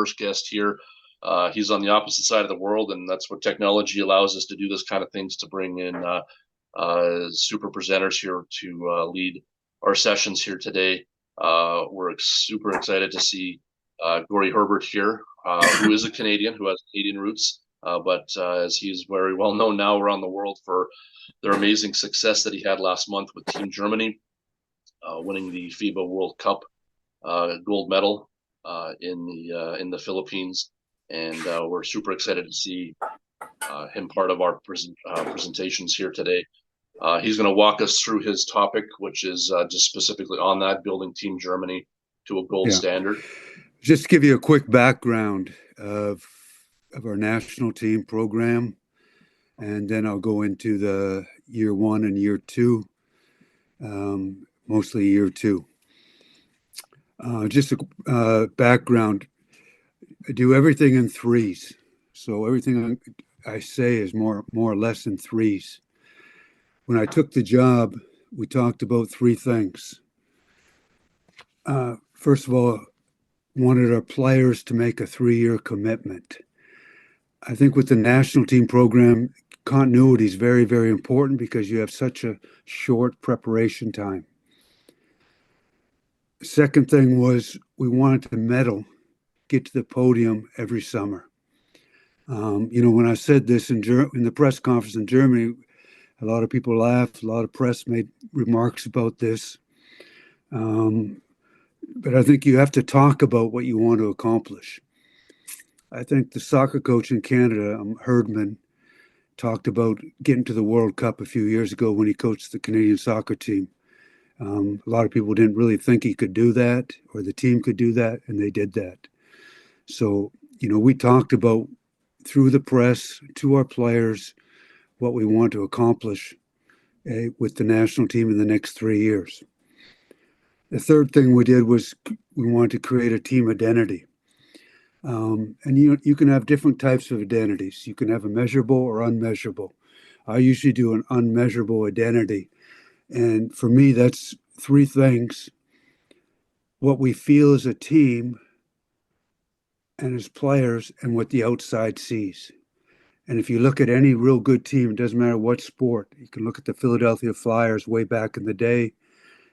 first guest here. He's on the opposite side of the world, and that's what technology allows us to do, this kind of things, to bring in super presenters here to lead our sessions here today. We're super excited to see Gordie Herbert here, who is a Canadian, who has Canadian roots, but as he's very well known now around the world for their amazing success that he had last month with Team Germany, winning the FIBA World Cup gold medal in the Philippines, and we're super excited to see him part of our presentations here today. He's going to walk us through his topic, which is just specifically on that, building Team Germany to a gold standard. Just to give you a quick background of our national team program, and then I'll go into the year one and year two, mostly year two. Just a background, I do everything in threes. So everything I say is more or less in threes. When I took the job, we talked about three things. First of all, wanted our players to make a 3-year commitment. I think with the national team program, continuity is very, very important because you have such a short preparation time. Second thing was we wanted to medal, get to the podium every summer. When I said this in the press conference in Germany, a lot of people laughed, a lot of press made remarks about this. But I think you have to talk about what you want to accomplish. I think the soccer coach in Canada, Herdman, talked about getting to the World Cup a few years ago when he coached the Canadian soccer team. A lot of people didn't really think he could do that or the team could do that, and they did that. So, we talked about through the press to our players what we want to accomplish with the national team in the next 3 years. The third thing we did was we wanted to create a team identity. And you can have different types of identities. You can have a measurable or unmeasurable. I usually do an unmeasurable identity. And for me, that's three things. What we feel as a team and as players, and what the outside sees. And if you look at any real good team, it doesn't matter what sport. You can look at the Philadelphia Flyers way back in the day.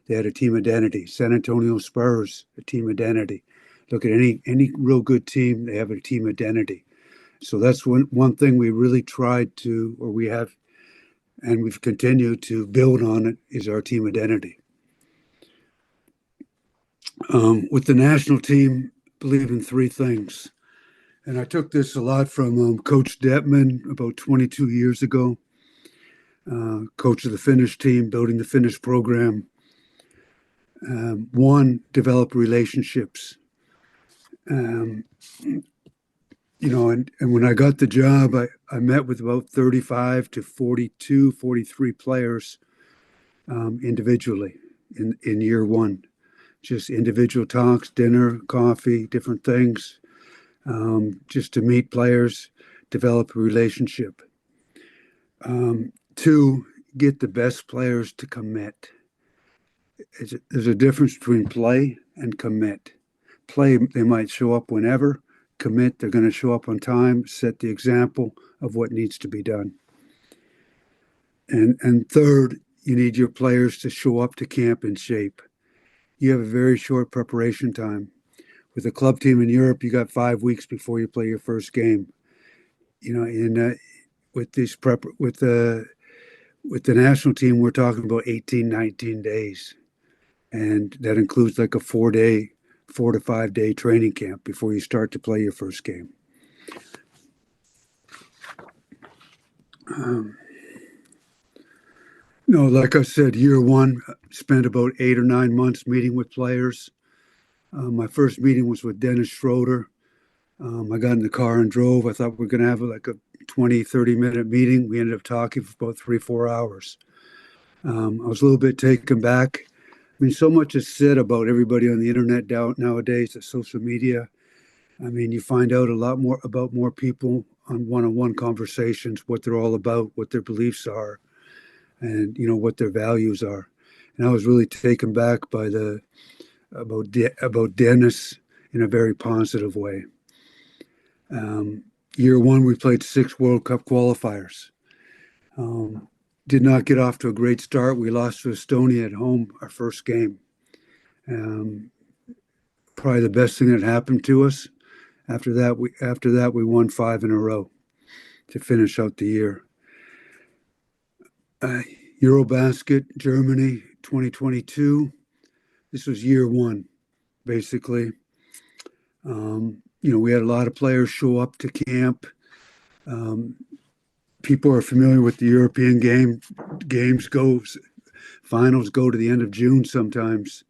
They had a team identity. San Antonio Spurs, a team identity. Look at any real good team, they have a team identity. So that's one thing we really tried to, or we have, and we've continued to build on it, is our team identity. With the national team, believe in three things. And I took this a lot from Coach Detman about 22 years ago, coach of the Finnish team, building the Finnish program. One, develop relationships. And when I got the job, I met with about 35 to 42, 43 players individually in year one. Just individual talks, dinner, coffee, different things, just to meet players, develop a relationship. Two, get the best players to commit. There's a difference between play and commit. Play, they might show up whenever. Commit, they're going to show up on time, set the example of what needs to be done. And third, you need your players to show up to camp in shape. You have a very short preparation time. With a club team in Europe, you got 5 weeks before you play your first game. With the national team, we're talking about 18, 19 days. And that includes like a 4 to 5 day training camp before you start to play your first game. Like I said, year one, spent about 8 or 9 months meeting with players. My first meeting was with Dennis Schroeder. I got in the car and drove. I thought we were going to have like a 20, 30-minute meeting. We ended up talking for about 3-4 hours. I was a little bit taken back. I mean, so much is said about everybody on the internet nowadays, the social media. I mean, you find out a lot more about more people on one-on-one conversations, what they're all about, what their beliefs are, and, what their values are. And I was really taken back by about Dennis in a very positive way. Year one, we played 6 World Cup qualifiers. Did not get off to a great start. We lost to Estonia at home our first game. Probably the best thing that happened to us. After that, we won 5 in a row to finish out the year. Eurobasket, Germany, 2022. This was year one, basically. We had a lot of players show up to camp. People are familiar with the European games. Finals go to the end of June sometimes.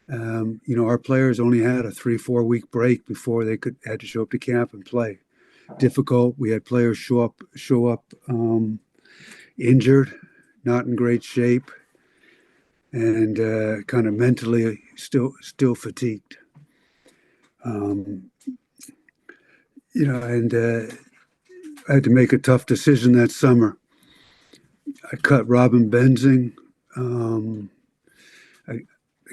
Our players only had a 3-4 week break before they had to show up to camp and play. Difficult. We had players show up injured, not in great shape, and kind of mentally still fatigued. I had to make a tough decision that summer. I cut Robin Benzing, a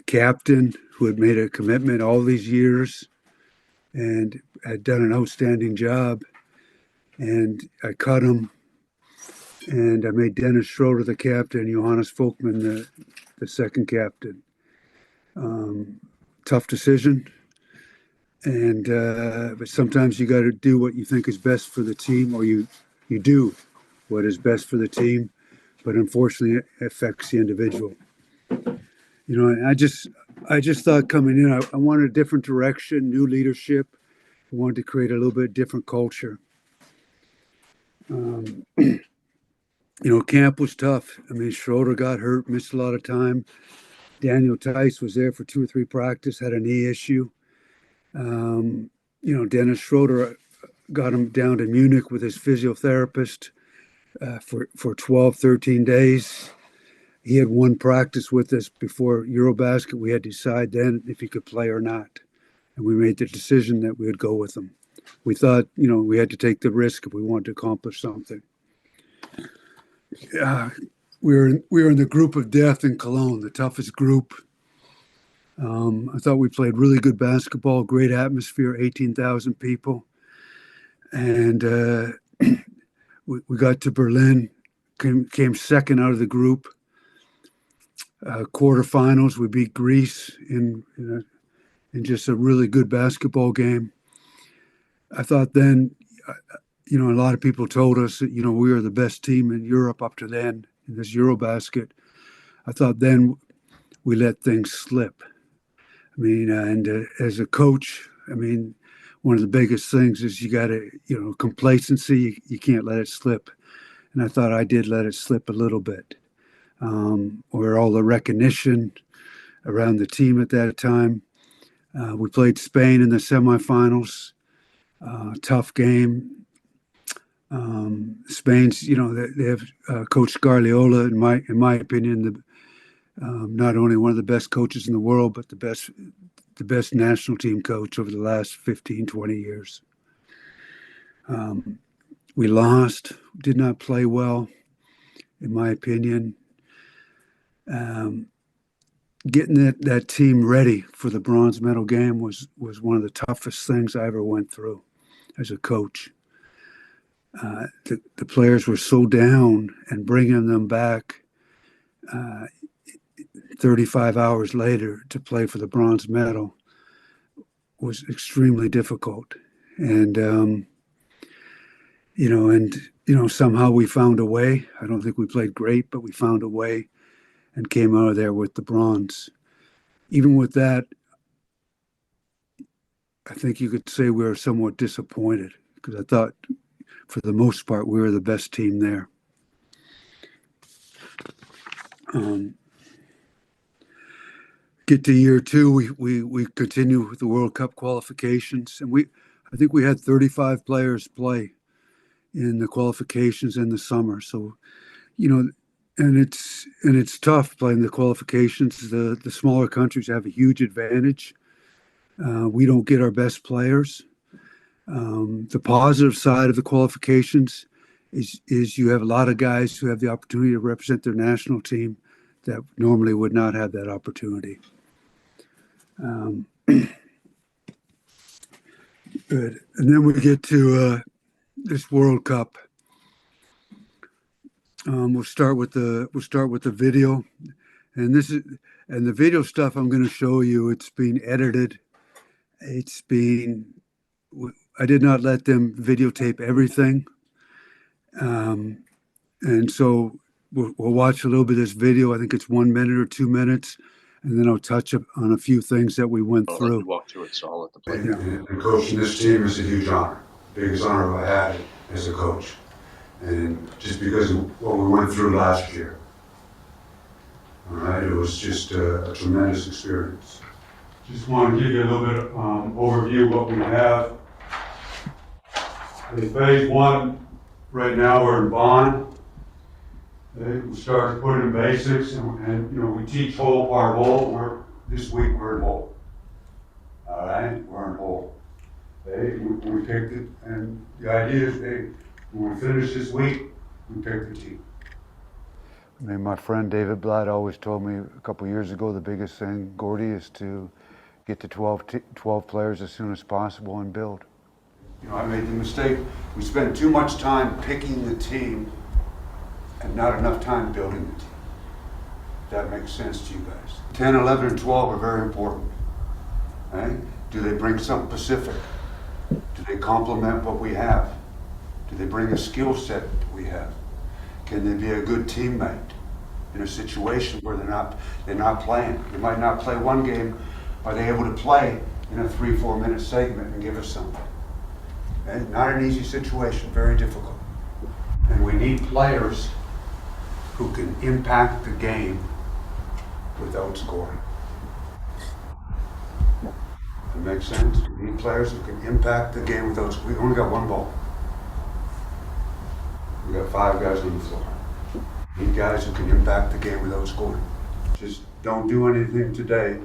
captain who had made a commitment all these years and had done an outstanding job. And I cut him, and I made Dennis Schroeder the captain, Johannes Folkman the second captain. Tough decision. But sometimes you got to do what you think is best for the team, or you do what is best for the team, but unfortunately it affects the individual. And I just thought coming in, I wanted a different direction, new leadership. I wanted to create a little bit different culture. Camp was tough. Schroeder got hurt, missed a lot of time. Daniel Tice was there for 2 or 3 practice, had a knee issue. Dennis Schroeder got him down to Munich with his physiotherapist for 12, 13 days. He had 1 practice with us before Eurobasket. We had to decide then if he could play or not. And we made the decision that we would go with him. We thought, we had to take the risk if we wanted to accomplish something. We were in the group of death in Cologne, the toughest group. I thought we played really good basketball, great atmosphere, 18,000 people. And we got to Berlin, came second out of the group. Quarterfinals, we beat Greece in just a really good basketball game. I thought then, a lot of people told us that, we were the best team in Europe up to then in this Eurobasket. I thought then we let things slip. As a coach, one of the biggest things is you got to, complacency, you can't let it slip. And I thought I did let it slip a little bit. Or all the recognition around the team at that time. We played Spain in the semifinals. Tough game. Spain's, they have Coach Scarliola, in my opinion, not only one of the best coaches in the world, but the best national team coach over the last 15, 20 years. We lost, did not play well, in my opinion. Getting that team ready for the bronze medal game was one of the toughest things I ever went through as a coach. The players were so down, and bringing them back 35 hours later to play for the bronze medal was extremely difficult. And, somehow we found a way. I don't think we played great, but we found a way and came out of there with the bronze. Even with that, I think you could say we were somewhat disappointed, because I thought for the most part we were the best team there. Get to year 2, we continue with the World Cup qualifications, and I think we had 35 players play in the qualifications in the summer. So, and it's tough playing the qualifications. The smaller countries have a huge advantage. We don't get our best players. The positive side of the qualifications is you have a lot of guys who have the opportunity to represent their national team that normally would not have that opportunity. Good. And then we get to this World Cup. We'll start with the video, and the video stuff I'm going to show you. It's being edited. I did not let them videotape everything, and so we'll watch a little bit of this video. I think it's 1 minute or 2 minutes, and then I'll touch on a few things that we went through. Let me walk through it, so I'll let the play. And coaching this team is a huge honor, biggest honor I had as a coach, and just because of what we went through last year. All right, it was just a tremendous experience. Just want to give you a little bit of overview of what we have. In phase one, right now we're in bond. We started putting in basics, and we teach whole, part whole. This week we're in whole. All right, we're in whole. We picked it, and the idea is when we finish this week, we pick the team. I mean, my friend David Blatt always told me a couple years ago the biggest thing, Gordie, is to get to 12 players as soon as possible and build. I made the mistake. We spent too much time picking the team and not enough time building the team. If that makes sense to you guys. 10, 11, and 12 are very important. Right? Do they bring something specific? Do they complement what we have? Do they bring a skill set that we have? Can they be a good teammate in a situation where they're not playing? They might not play one game. Are they able to play in a 3-4 minute segment and give us something? Okay? Not an easy situation, very difficult. And we need players who can impact the game without scoring. That makes sense? We need players who can impact the game without scoring. We only got one ball. We got 5 guys on the floor. We need guys who can impact the game without scoring. Just don't do anything today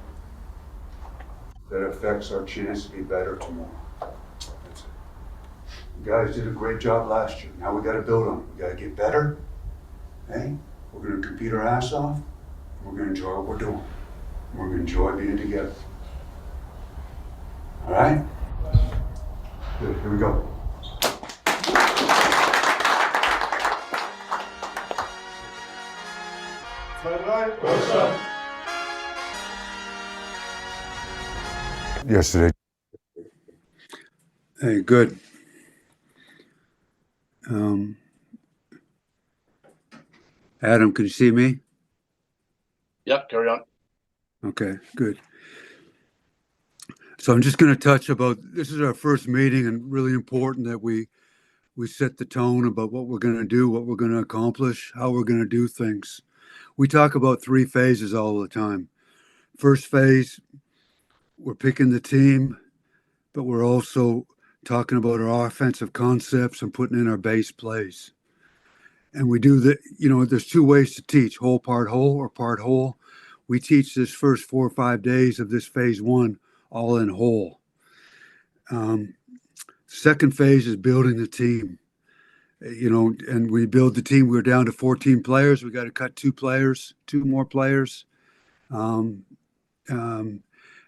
that affects our chance to be better tomorrow. That's it. You guys did a great job last year. Now we got to build on it. We got to get better. Hey, we're going to compete our ass off. We're going to enjoy what we're doing. We're going to enjoy being together. All right? Good. Here we go. Yesterday. Hey, good. Adam, can you see me? Yep, carry on. Okay, good. So I'm just going to touch about, this is our first meeting, and really important that we set the tone about what we're going to do, what we're going to accomplish, how we're going to do things. We talk about 3 phases all the time. First phase, we're picking the team, but we're also talking about our offensive concepts and putting in our base plays. And we do that, there's 2 ways to teach, whole, part whole, or part whole. We teach this first 4 or 5 days of this phase 1 all in whole. Second phase is building the team. And we build the team. We're down to 14 players. We got to cut 2 more players. And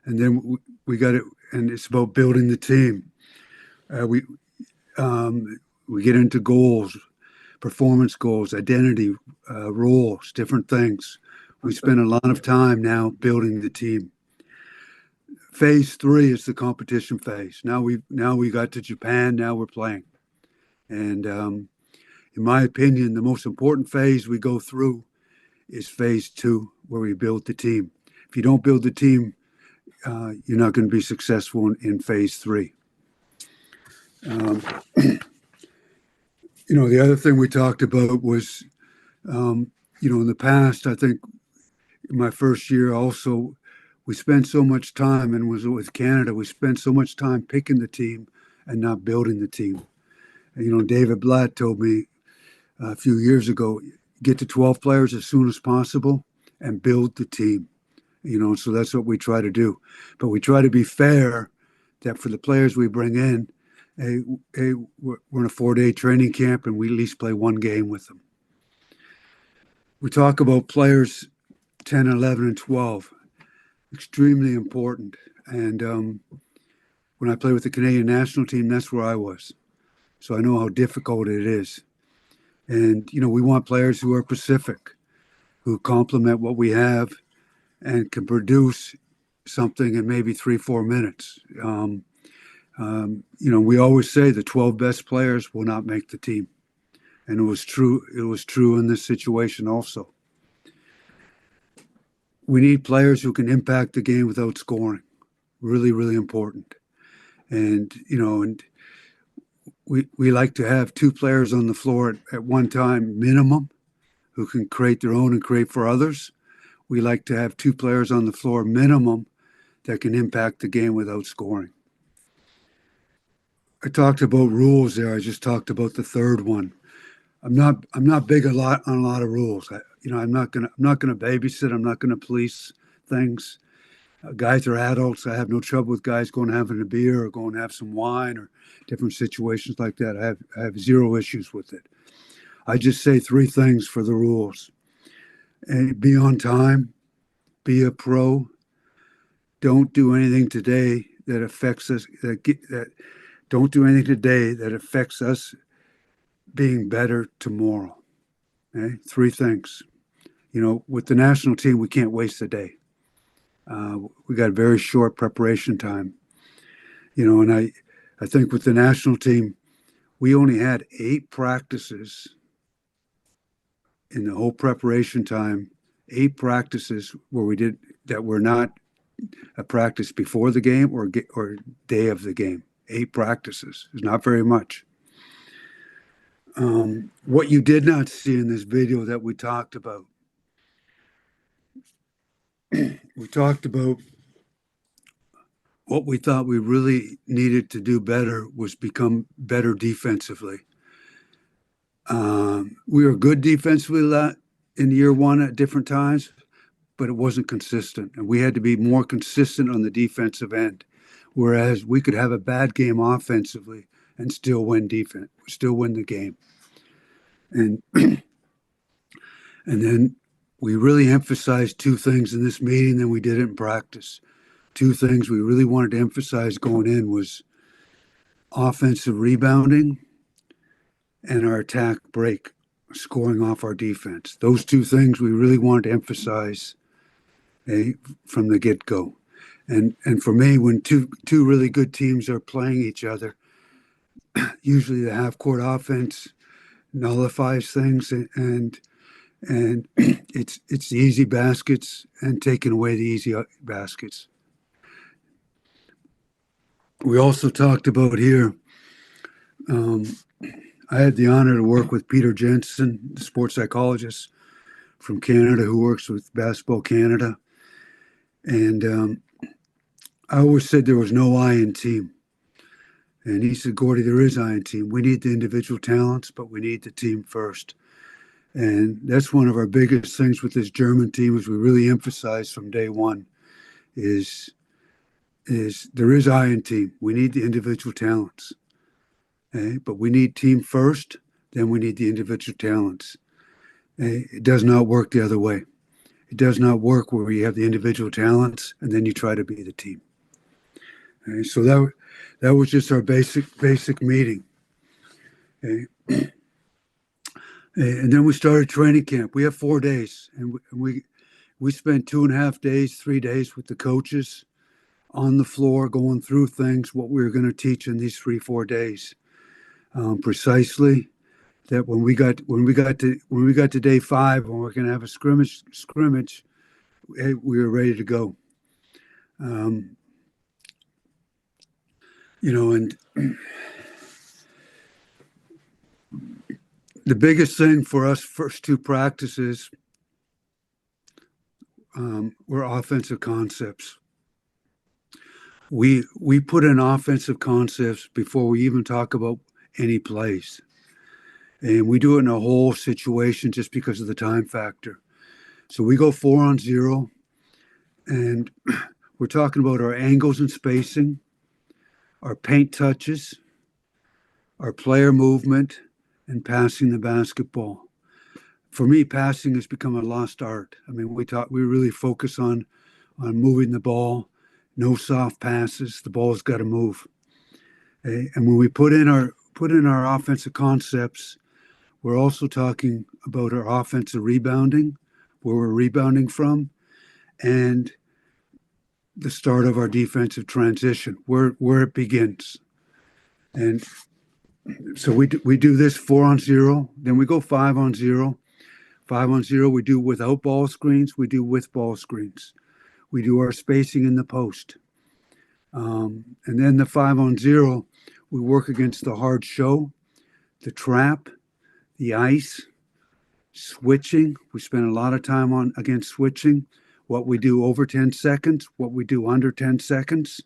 then we got it, and it's about building the team. We get into goals, performance goals, identity, roles, different things. We spend a lot of time now building the team. Phase 3 is the competition phase. Now we got to Japan. Now we're playing, and in my opinion, the most important phase we go through is phase 2, where we build the team. If you don't build the team, you're not going to be successful in phase 3. The other thing we talked about was, in the past, I think in my first year also, we spent so much time, and was with Canada, we spent so much time picking the team and not building the team. And, David Blatt told me a few years ago, get to 12 players as soon as possible and build the team. So that's what we try to do. But we try to be fair that for the players we bring in, we're in a 4-day training camp, and we at least play 1 game with them. We talk about players 10, 11, and 12. Extremely important. And when I played with the Canadian national team, that's where I was. So I know how difficult it is. And, we want players who are Pacific, who complement what we have and can produce something in maybe 3-4 minutes. We always say the 12 best players will not make the team. And it was true. It was true in this situation also. We need players who can impact the game without scoring. Really, really important. And, we like to have 2 players on the floor at one time minimum who can create their own and create for others. We like to have 2 players on the floor minimum that can impact the game without scoring. I talked about rules there. I just talked about the third one. I'm not big on a lot of rules. I'm not gonna babysit. I'm not gonna police things. Guys are adults. I have no trouble with guys going and having a beer or going to have some wine or different situations like that. I have zero issues with it. I just say 3 things for the rules. And be on time. Be a pro. Don't do anything today that affects us. Don't do anything today that affects us being better tomorrow. Okay? 3 things. With the national team, we can't waste a day. We got very short preparation time. And I think with the national team, we only had 8 practices in the whole preparation time, 8 practices where we did that were not a practice before the game or day of the game. 8 practices is not very much. What you did not see in this video that we talked about, what we thought we really needed to do better was become better defensively. We were good defensively in year 1 at different times, but it wasn't consistent. And we had to be more consistent on the defensive end, whereas we could have a bad game offensively and still win the game. And then we really emphasized 2 things in this meeting than we did in practice. 2 things we really wanted to emphasize going in was offensive rebounding and our attack break, scoring off our defense. Those 2 things we really wanted to emphasize from the get-go. And for me, when two really good teams are playing each other, usually the half-court offense nullifies things, and it's the easy baskets and taking away the easy baskets. We also talked about here, I had the honor to work with Peter Jensen, the sports psychologist from Canada who works with Basketball Canada. And I always said there was no I in team. And he said, Gordie, there is I in team. We need the individual talents, but we need the team first. And that's one of our biggest things with this German team, is we really emphasize from day one is there is I in team. We need the individual talents. Okay? But we need team first, then we need the individual talents. Okay? It does not work the other way. It does not work where you have the individual talents and then you try to be the team. Okay? So that was just our basic meeting. Okay? And then we started training camp. We have 4 days, and we spent 2.5 days, 3 days with the coaches on the floor, going through things, what we were going to teach in these 3-4 days. Precisely that when we got to day 5, when we're going to have a scrimmage, we were ready to go. And the biggest thing for us first 2 practices were offensive concepts. We put in offensive concepts before we even talk about any plays. And we do it in a whole situation just because of the time factor. So we go 4-on-0, and we're talking about our angles and spacing, our paint touches, our player movement, and passing the basketball. For me, passing has become a lost art. I mean, we really focus on moving the ball, no soft passes. The ball's got to move. Okay? And when we put in our offensive concepts, we're also talking about our offensive rebounding, where we're rebounding from, and the start of our defensive transition, where it begins. And so we do this 4-on-0, then we go 5-on-0. 5-on-0, we do without ball screens, we do with ball screens. We do our spacing in the post. And then the 5-on-0, we work against the hard show, the trap, the ice, switching. We spend a lot of time against switching, what we do over 10 seconds, what we do under 10 seconds.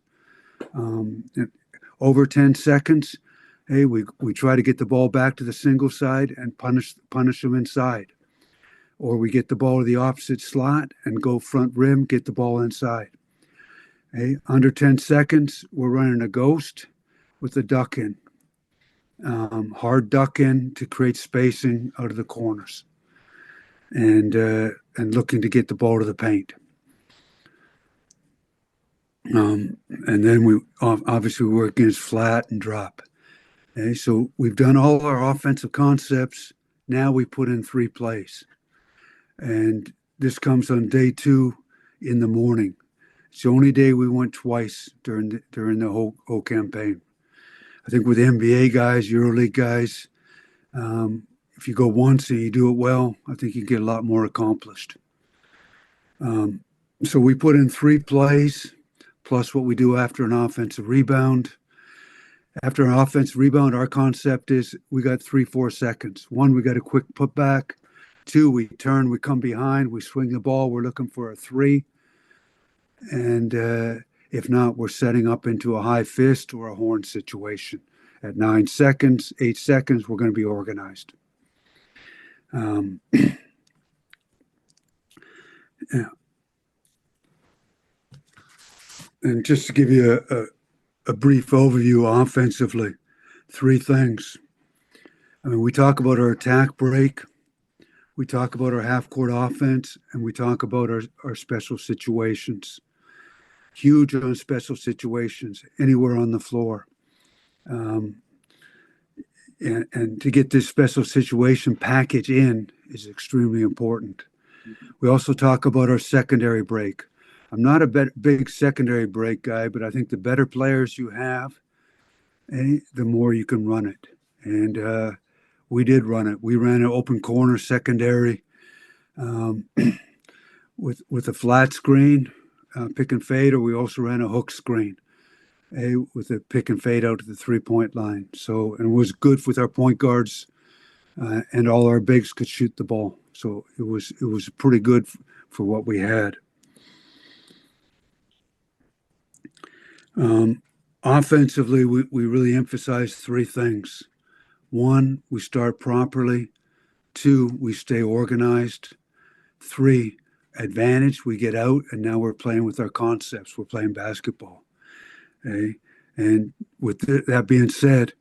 Over 10 seconds, hey, we try to get the ball back to the single side and punish them inside. Or we get the ball to the opposite slot and go front rim, get the ball inside. Hey, under 10 seconds, we're running a ghost with a duck in. Hard duck in to create spacing out of the corners. And looking to get the ball to the paint. And then we obviously work against flat and drop. Okay, so we've done all our offensive concepts. Now we put in 3 plays. And this comes on day 2 in the morning. It's the only day we went twice during the whole campaign. I think with NBA guys, EuroLeague guys, if you go once and you do it well, I think you get a lot more accomplished. So we put in 3 plays, plus what we do after an offensive rebound. After an offensive rebound, our concept is we got 3-4 seconds. 1, we got a quick putback. 2, we turn, we come behind, we swing the ball, we're looking for a 3. And if not, we're setting up into a high fist or a horn situation. At 9 seconds, 8 seconds, we're going to be organized. Yeah. And just to give you a brief overview offensively, 3 things. I mean, we talk about our attack break, we talk about our half-court offense, and we talk about our special situations. Huge on special situations, anywhere on the floor. And to get this special situation package in is extremely important. We also talk about our secondary break. I'm not a big secondary break guy, but I think the better players you have, the more you can run it. And we did run it. We ran an open corner secondary with a flat screen, pick and fade, or we also ran a hook screen with a pick and fade out to the 3-point line. So, and it was good with our point guards, and all our bigs could shoot the ball. So it was pretty good for what we had. Offensively, we really emphasize 3 things. 1, we start properly. 2, we stay organized. 3, advantage, we get out, and now we're playing with our concepts. We're playing basketball. Okay? And with that being said,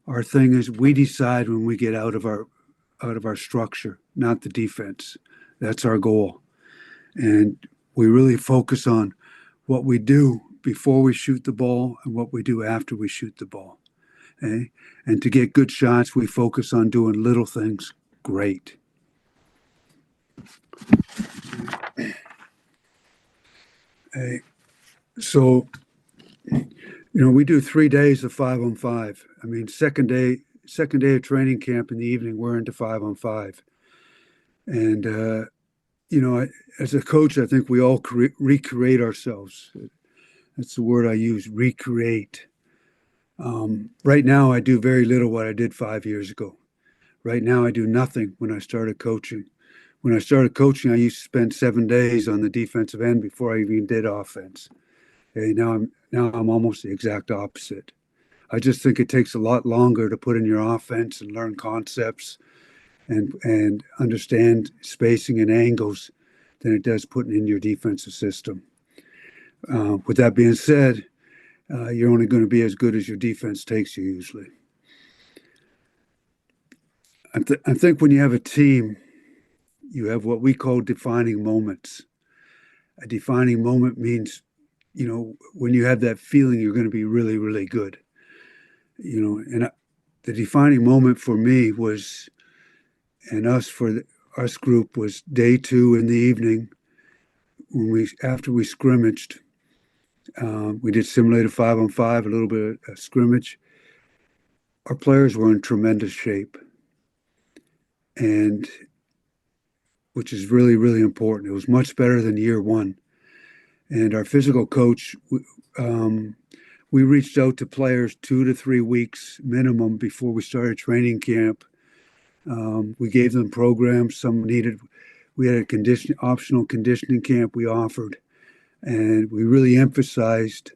our thing is we decide when we get out of our structure, not the defense. That's our goal. And we really focus on what we do before we shoot the ball and what we do after we shoot the ball. Okay? And to get good shots, we focus on doing little things great. So, we do 3 days of 5-on-5. I mean, second day of training camp in the evening, we're into 5-on-5. And, as a coach, I think we all recreate ourselves. That's the word I use, recreate. Right now, I do very little what I did 5 years ago. Right now, I do nothing when I started coaching. When I started coaching, I used to spend 7 days on the defensive end before I even did offense. Okay, now I'm almost the exact opposite. I just think it takes a lot longer to put in your offense and learn concepts and understand spacing and angles than it does putting in your defensive system. With that being said, you're only going to be as good as your defense takes you usually. I think when you have a team, you have what we call defining moments. A defining moment means when you have that feeling, you're going to be really, really good. And the defining moment for me was, and us group was day 2 in the evening after we scrimmaged. We did simulated 5-on-5, a little bit of scrimmage. Our players were in tremendous shape, and which is really, really important. It was much better than year 1. And our physical coach, we reached out to players 2 to 3 weeks minimum before we started training camp. We gave them programs. We had a optional conditioning camp we offered. And we really emphasized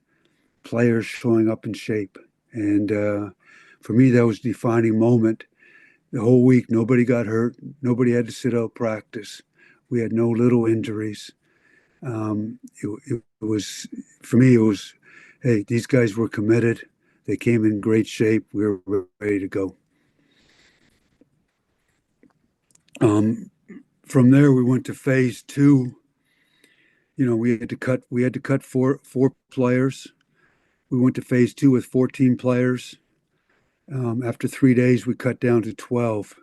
players showing up in shape. And for me, that was a defining moment. The whole week, nobody got hurt. Nobody had to sit out practice. We had no little injuries. It was, for me, it was, hey, these guys were committed. They came in great shape. We were ready to go. From there, we went to phase 2. We had to cut four players. We went to phase 2 with 14 players. After 3 days, we cut down to 12.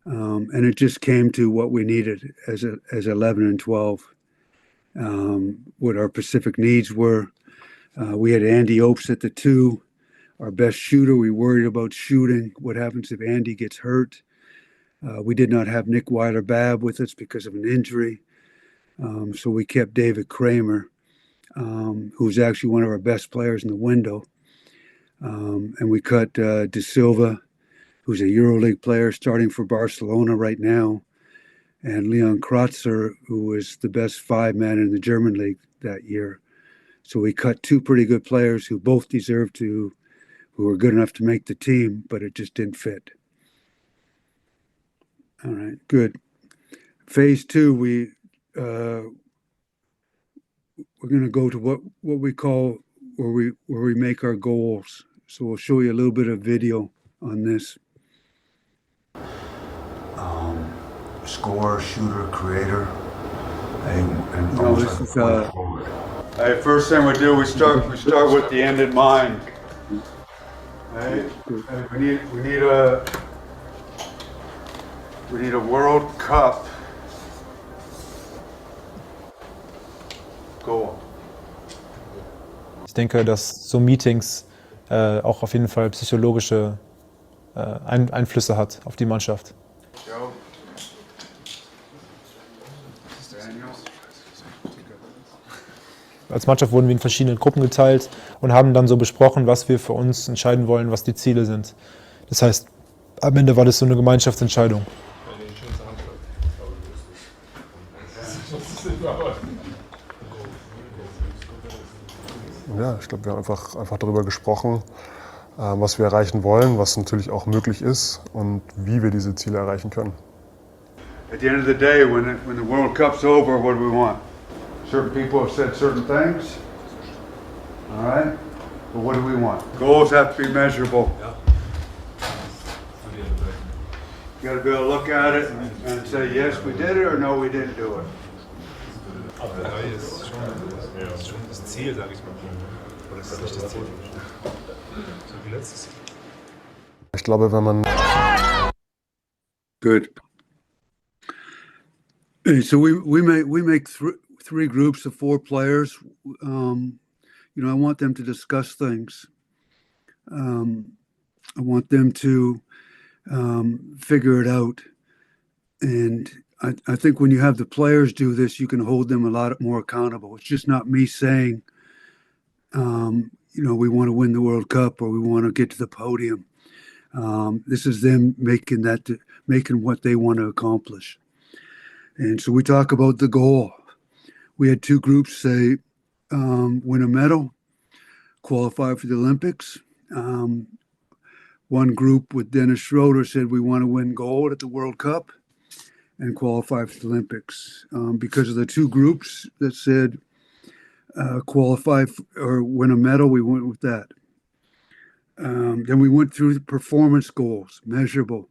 And it just came to what we needed as 11 and 12. What our specific needs were. We had Andy Opes at the 2, our best shooter. We worried about shooting. What happens if Andy gets hurt? We did not have Nick Weiler-Babb with us because of an injury. So we kept David Kramer, who's actually one of our best players in the window. And we cut De Silva, who's a EuroLeague player starting for Barcelona right now, and Leon Kratzer, who was the best 5-man in the German league that year. So we cut 2 pretty good players who both who were good enough to make the team, but it just didn't fit. All right, good. Phase 2, we're going to go to what we call where we make our goals. So we'll show you a little bit of video on this. Scorer, shooter, creator, and No, this is Hey, first thing we do, we start with the end in mind. Hey, we need a World Cup goal. Ich denke, dass so Meetings auch auf jeden Fall psychologische Einflüsse hat auf die Mannschaft. Joe. Als Mannschaft wurden wir in verschiedene Gruppen geteilt und haben dann so besprochen, was wir für uns entscheiden wollen, was die Ziele sind. Das heißt, am Ende war das so eine Gemeinschaftsentscheidung. Ja, ich glaube, wir haben einfach darüber gesprochen, was wir erreichen wollen, was natürlich auch möglich ist und wie wir diese Ziele erreichen können. At the end of the day, when the World Cup's over, what do we want? Certain people have said certain things. All right? But what do we want? Goals have to be measurable. You got to be able to look at it and say, yes, we did it, or no, we didn't do it. Das ist schon das Ziel, sage ich mal. Oder ist das nicht das Ziel? So wie letztes Jahr. Ich glaube, wenn man... Good. So we make 3 groups of 4 players. I want them to discuss things. I want them to figure it out. And I think when you have the players do this, you can hold them a lot more accountable. It's just not me saying, we want to win the World Cup or we want to get to the podium. This is them making what they want to accomplish. And so we talk about the goal. We had 2 groups say, win a medal, qualify for the Olympics. One group with Dennis Schroeder said we want to win gold at the World Cup and qualify for the Olympics. Because of the 2 groups that said qualify or win a medal, we went with that. Then we went through the performance goals, measurable.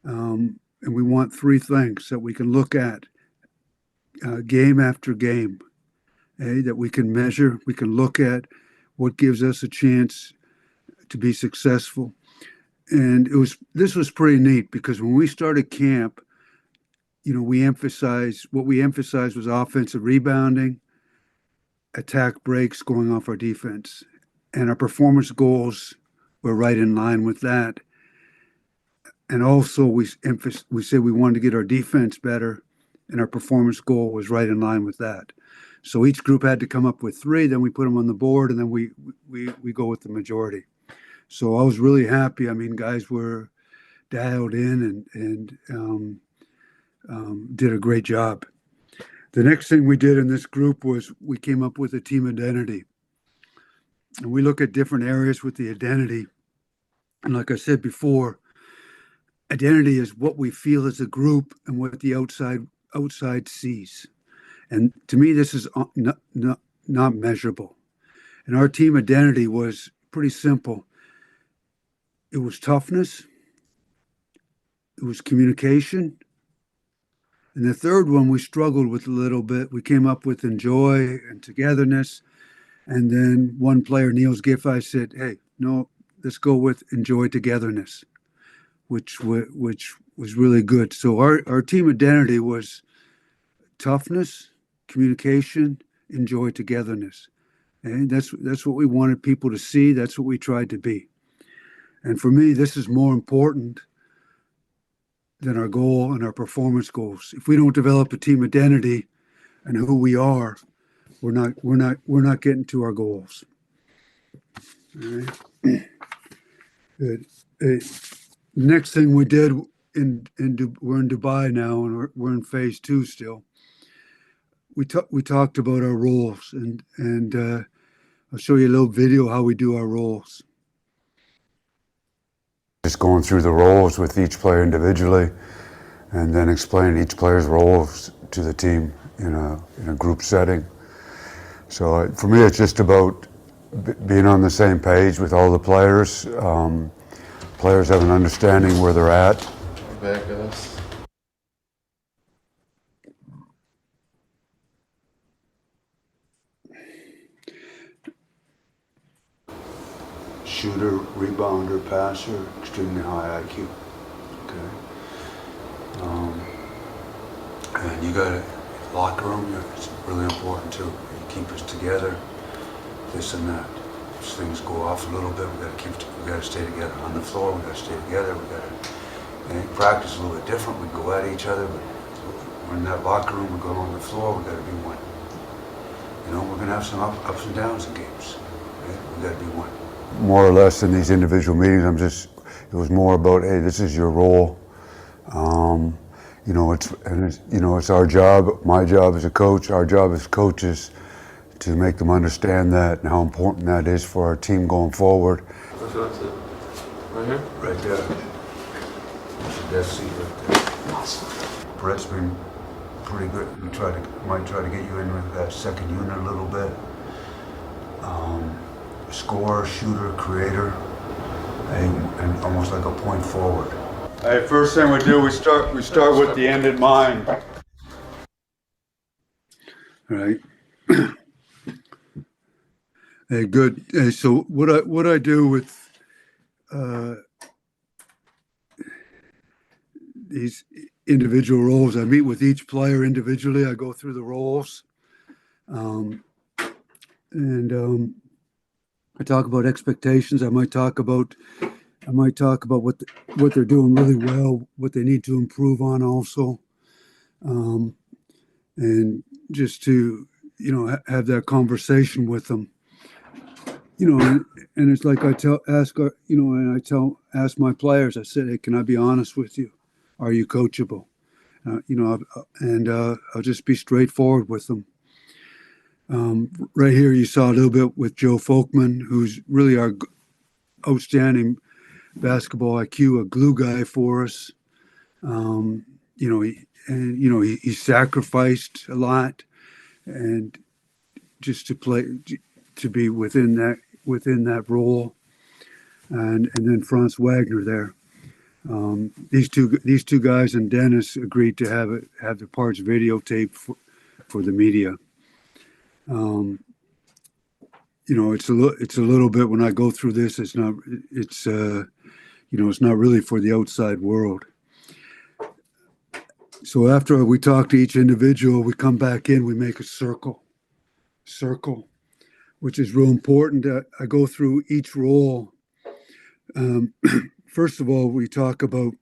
And we want 3 things that we can look at game after game that we can measure, we can look at what gives us a chance to be successful. And this was pretty neat because when we started camp, you know, we emphasized was offensive rebounding, attack breaks going off our defense, and our performance goals were right in line with that. And also we said we wanted to get our defense better, and our performance goal was right in line with that. So each group had to come up with 3, then we put them on the board, and then we go with the majority. So I was really happy. I mean, guys were dialed in and did a great job. The next thing we did in this group was we came up with a team identity. And we look at different areas with the identity. And like I said before, identity is what we feel as a group and what the outside sees. And to me, this is not measurable. And our team identity was pretty simple. It was toughness. It was communication. And the third one we struggled with a little bit. We came up with enjoy and togetherness. And then one player, Niels Giffey, said, hey, no, let's go with enjoy togetherness, which was really good. So our team identity was toughness, communication, enjoy togetherness. And that's what we wanted people to see. That's what we tried to be. And for me, this is more important than our goal and our performance goals. If we don't develop a team identity and who we are, we're not getting to our goals. All right. Good. Next thing we did we're in Dubai now, and we're in phase 2 still. We talked about our roles, and I'll show you a little video how we do our roles. Just going through the roles with each player individually, and then explaining each player's roles to the team in a group setting. So for me, it's just about being on the same page with all the players. Players have an understanding where they're at. Back us. Shooter, rebounder, passer, extremely high IQ. Okay. And you got a locker room. It's really important too. You keep us together. This and that. If things go off a little bit, we got to stay together on the floor. We got to stay together. We got to practice a little bit different. We go at each other, but we're in that locker room. We go on the floor. We got to be one. You know, we're gonna have some ups and downs in games. Right? We got to be one. More or less in these individual meetings, it was more about, hey, this is your role. It's our job, my job as a coach, our job as coaches, to make them understand that and how important that is for our team going forward. That's it. Right here? Right there. That's the death seat right there. Awesome. Brett's been pretty good. We might try to get you in with that second unit a little bit. Scorer, shooter, creator, and almost like a point forward. Hey, first thing we do, we start with the end in mind. All right. Hey, good. Hey, so what I do with these individual roles, I meet with each player individually. I go through the roles, I talk about expectations. I might talk about what they're doing really well, what they need to improve on also, and just to have that conversation with them. And it's like ask my players. I said, hey, can I be honest with you? Are you coachable? I'll just be straightforward with them. Right here, you saw a little bit with Joe Folkman, who's really our outstanding basketball IQ, a glue guy for us. He sacrificed a lot, and just to be within that role, and then Franz Wagner there. These two guys and Dennis agreed to have the parts videotaped for the media. It's a little bit when I go through this. It's not really for the outside world. So after we talk to each individual, we come back in. We make a circle, which is real important. I go through each role. First of all, we talk about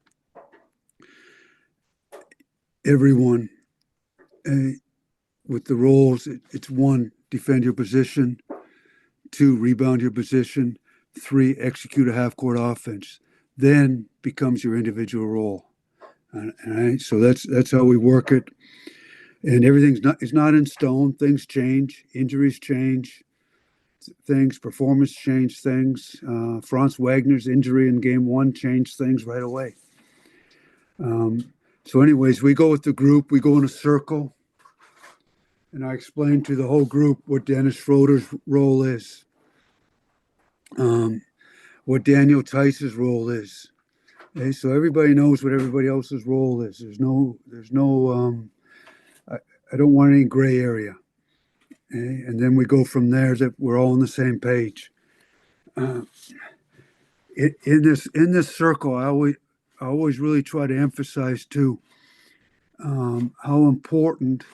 everyone with the roles. It's 1, defend your position. 2, rebound your position. 3, execute a half-court offense. Then becomes your individual role. So that's how we work it. And it's not in stone. Things change. Injuries change. Performance change things. Franz Wagner's injury in game 1 changed things right away. So anyways, we go with the group. We go in a circle. And I explain to the whole group what Dennis Schroeder's role is, what Daniel Tice's role is. Okay, so everybody knows what everybody else's role is. There's no. I don't want any gray area. Okay? And then we go from there that we're all on the same page. In this circle, I always really try to emphasize too how important.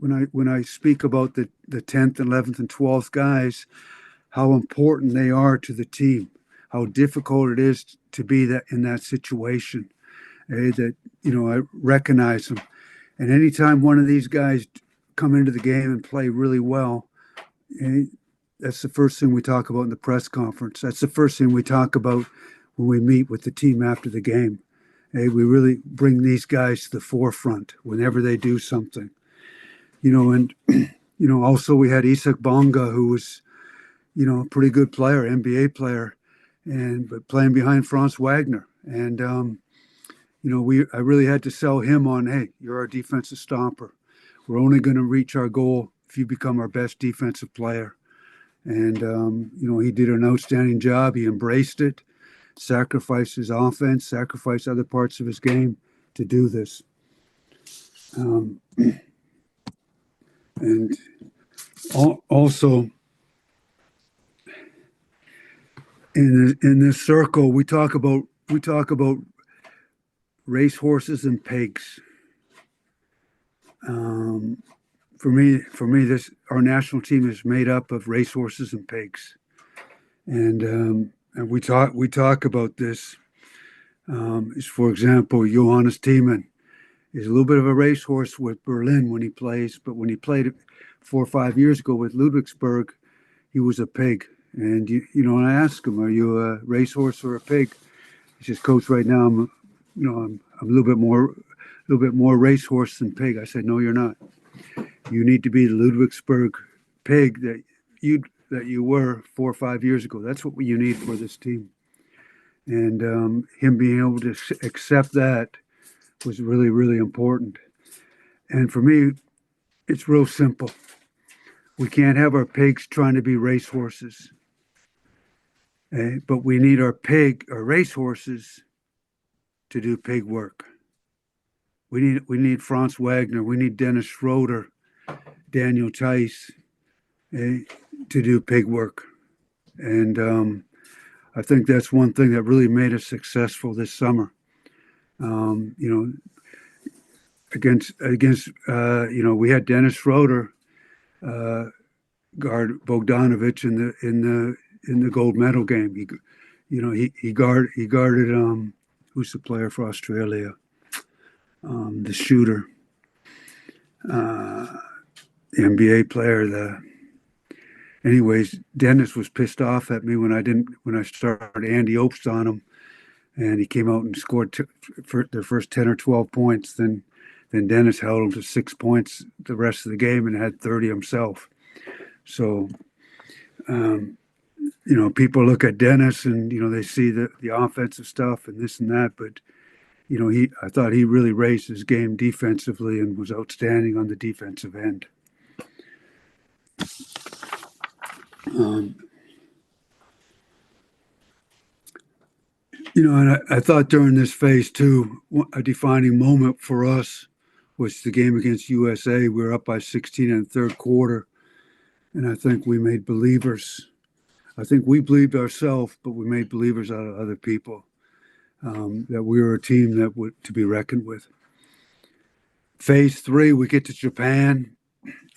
When I speak about the 10th, 11th, and 12th guys, how important they are to the team, how difficult it is to be in that situation. That I recognize them, and anytime one of these guys come into the game and play really well, that's the first thing we talk about in the press conference. That's the first thing we talk about when we meet with the team after the game. We really bring these guys to the forefront whenever they do something. Also we had Isak Bonga, who was, a pretty good player, NBA player, but playing behind Franz Wagner. And, I really had to sell him on, hey, you're our defensive stomper. We're only going to reach our goal if you become our best defensive player. And, he did an outstanding job. He embraced it, sacrificed his offense, sacrificed other parts of his game to do this. And also, in this circle, we talk about racehorses and pigs. For me, our national team is made up of racehorses and pigs, and we talk about this. For example, Johannes Thiemann is a little bit of a racehorse with Berlin when he plays, but when he played 4 or 5 years ago with Ludwigsburg, he was a pig. And and I asked him, "Are you a racehorse or a pig?" He says, "Coach, right now I'm a little bit more racehorse than pig." I said, "No, you're not. You need to be the Ludwigsburg pig that you were 4 or 5 years ago. That's what you need for this team." And him being able to accept that was really, really important. And for me, it's real simple. We can't have our pigs trying to be racehorses. But we need our racehorses to do pig work. We need Franz Wagner. We need Dennis Schroeder, Daniel Tice to do pig work. And I think that's one thing that really made us successful this summer. Against we had Dennis Schroeder guard Bogdanovic in the gold medal game. He guarded who's the player for Australia, the shooter, the NBA player. Anyways, Dennis was pissed off at me when I started Andy Obst on him, and he came out and scored for their first 10 or 12 points. Then Dennis held him to 6 points the rest of the game and had 30 himself. So, people look at Dennis and, they see the offensive stuff and this and that, but, I thought he really raised his game defensively and was outstanding on the defensive end. And I thought during this phase too, a defining moment for us was the game against USA. We were up by 16 in the third quarter, And I think we made believers. I think we believed ourselves, but we made believers out of other people, that we were a team that would to be reckoned with. Phase 3, we get to Japan.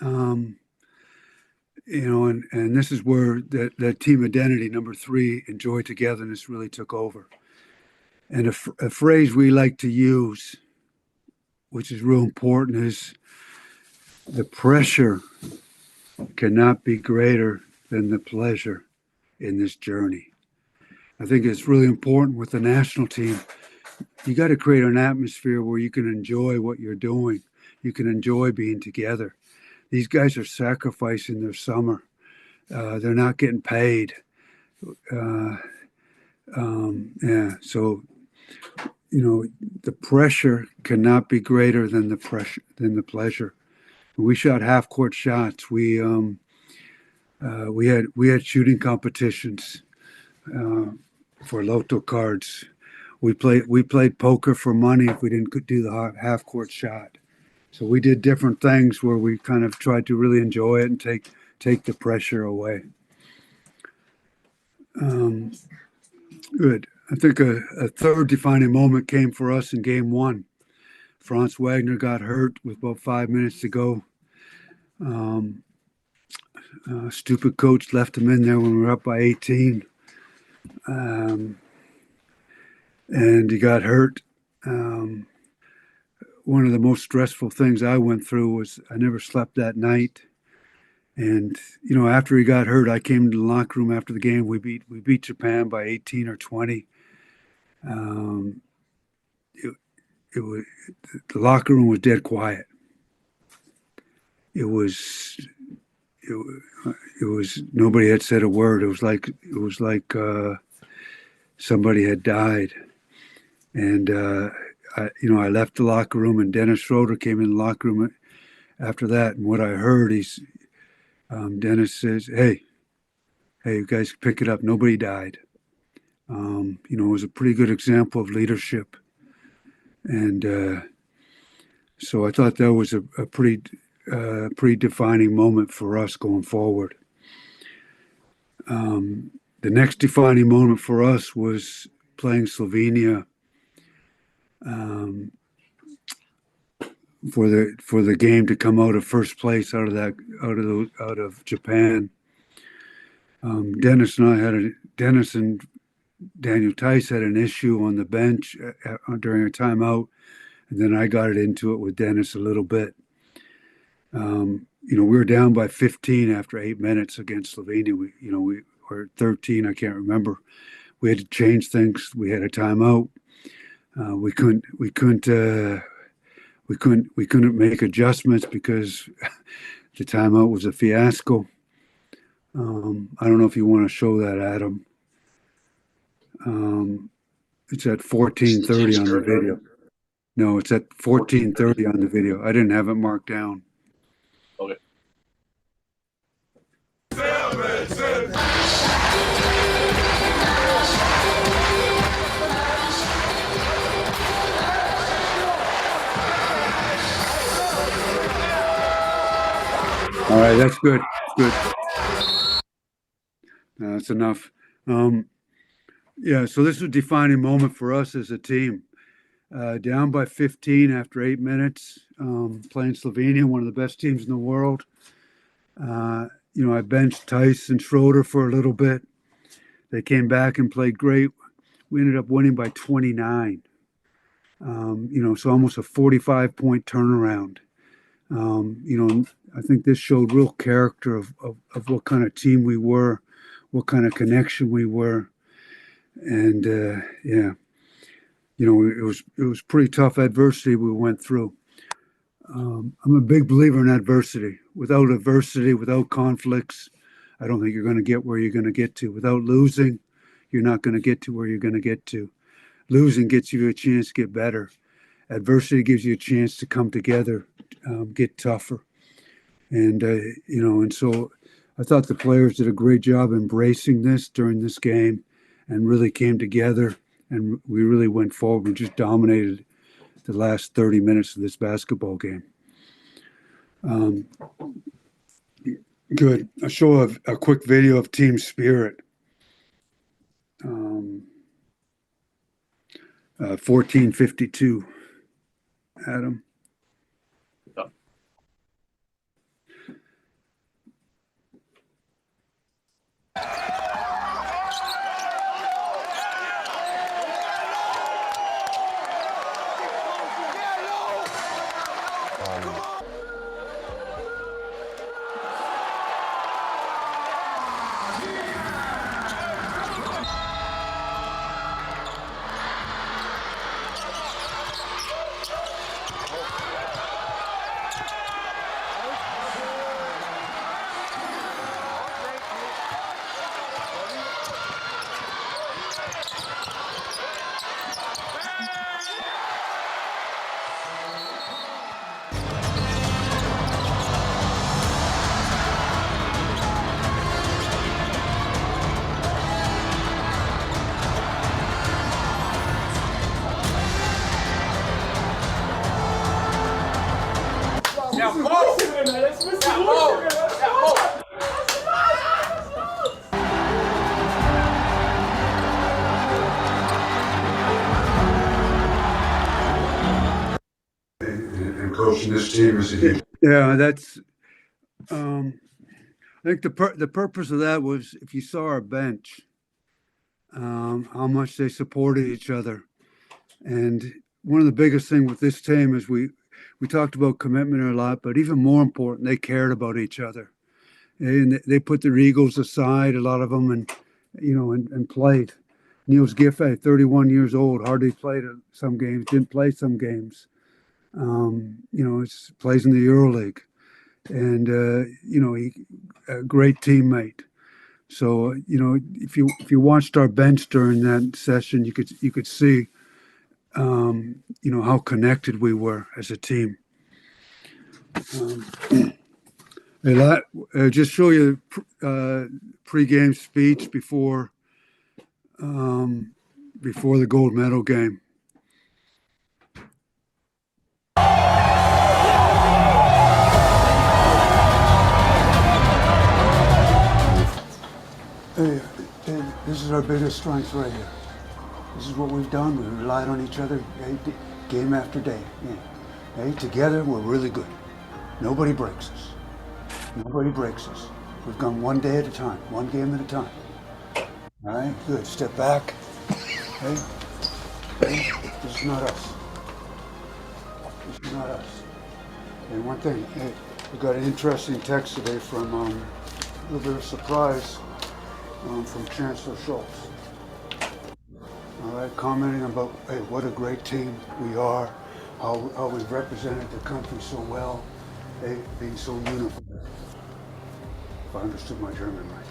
And this is where that team identity, number 3, enjoy togetherness, really took over. And a phrase we like to use, which is real important, is the pressure cannot be greater than the pleasure in this journey. I think it's really important with the national team. You got to create an atmosphere where you can enjoy what you're doing. You can enjoy being together. These guys are sacrificing their summer. They're not getting paid. So, the pressure cannot be greater than the pleasure. We shot half-court shots. We had shooting competitions for lotto cards. We played poker for money if we didn't do the half-court shot. So we did different things where we kind of tried to really enjoy it and take the pressure away. Good. I think a third defining moment came for us in game 1. Franz Wagner got hurt with about 5 minutes to go. Stupid coach left him in there when we were up by 18. And he got hurt. One of the most stressful things I went through was I never slept that night. And, after he got hurt, I came to the locker room after the game. We beat Japan by 18 or 20. The locker room was dead quiet. It was nobody had said a word. It was like somebody had died. And I left the locker room, and Dennis Schroeder came in the locker room after that. And what I heard, Dennis says, "Hey, you guys pick it up. Nobody died." It was a pretty good example of leadership. And so I thought that was a pretty defining moment for us going forward. The next defining moment for us was playing Slovenia for the game to come out of first place out of Japan. Dennis and Daniel Tice had an issue on the bench during a timeout, and then I got into it with Dennis a little bit. We were down by 15 after 8 minutes against Slovenia. We were 13, I can't remember. We had to change things. We had a timeout. We couldn't make adjustments because the timeout was a fiasco. I don't know if you want to show that, Adam. It's at 14:30 on the video. No, it's at 14:30 on the video. I didn't have it marked down. Okay. All right, that's good. Good. That's enough. So this was a defining moment for us as a team. Down by 15 after 8 minutes, playing Slovenia, one of the best teams in the world. I benched Tice and Schroeder for a little bit. They came back and played great. We ended up winning by 29. So almost a 45-point turnaround. I think this showed real character of what kind of team we were, what kind of connection we were. And it was pretty tough adversity we went through. I'm a big believer in adversity. Without adversity, without conflicts, I don't think you're going to get where you're going to get to. Without losing, you're not going to get to where you're going to get to. Losing gets you a chance to get better. Adversity gives you a chance to come together, get tougher. And so I thought the players did a great job embracing this during this game and really came together, and we really went forward and just dominated the last 30 minutes of this basketball game. Good. I'll show a quick video of team spirit. 1452. Adam. Yep. And coaching this team is a huge. Yeah, that's. I think the purpose of that was if you saw our bench, how much they supported each other, and one of the biggest thing with this team is we talked about commitment a lot, but even more important, they cared about each other, and they put their egos aside, a lot of them, and played. Niels Giffey, 31 years old, hardly played some games, didn't play some games. It's plays in the EuroLeague, and he a great teammate. So if you watched our bench during that session, you could see how connected we were as a team. Just show you pre-game speech before the gold medal game. Hey, this is our biggest strength right here. This is what we've done. We relied on each other game after day. Yeah. Hey, together, we're really good. Nobody breaks us. Nobody breaks us. We've gone one day at a time, one game at a time. All right, good. Step back. Hey, this is not us. This is not us. And one thing, hey, we got an interesting text today from a little bit of surprise from Chancellor Schultz. All right, commenting about, hey, what a great team we are, how we've represented the country so well, hey, being so unified. If I understood my German right.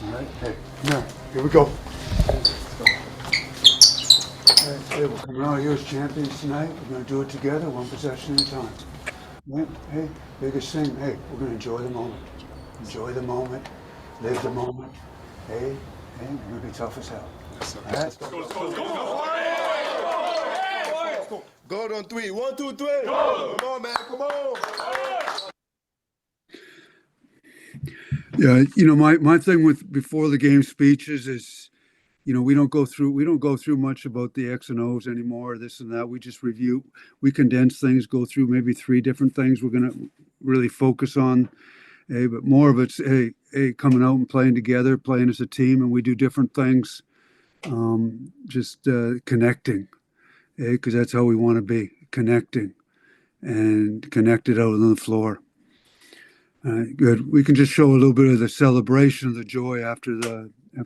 All right, hey, here we go. Hey, we're coming out here as champions tonight. We're going to do it together, one possession at a time. Hey, biggest thing, hey, we're going to enjoy the moment. Enjoy the moment, live the moment. Hey, we're going to be tough as hell. All right? Go on 3. 1, 2, 3. Go. Come on, man. Come on. Yeah, my thing with before the game speeches is, we don't go through much about the X and O's anymore, this and that. We just review, we condense things, go through maybe 3 different things we're going to really focus on. Hey, but more of it's, hey, coming out and playing together, playing as a team, and we do different things, just connecting, because that's how we want to be, connecting, and connected out on the floor. Good. We can just show a little bit of the celebration of the joy after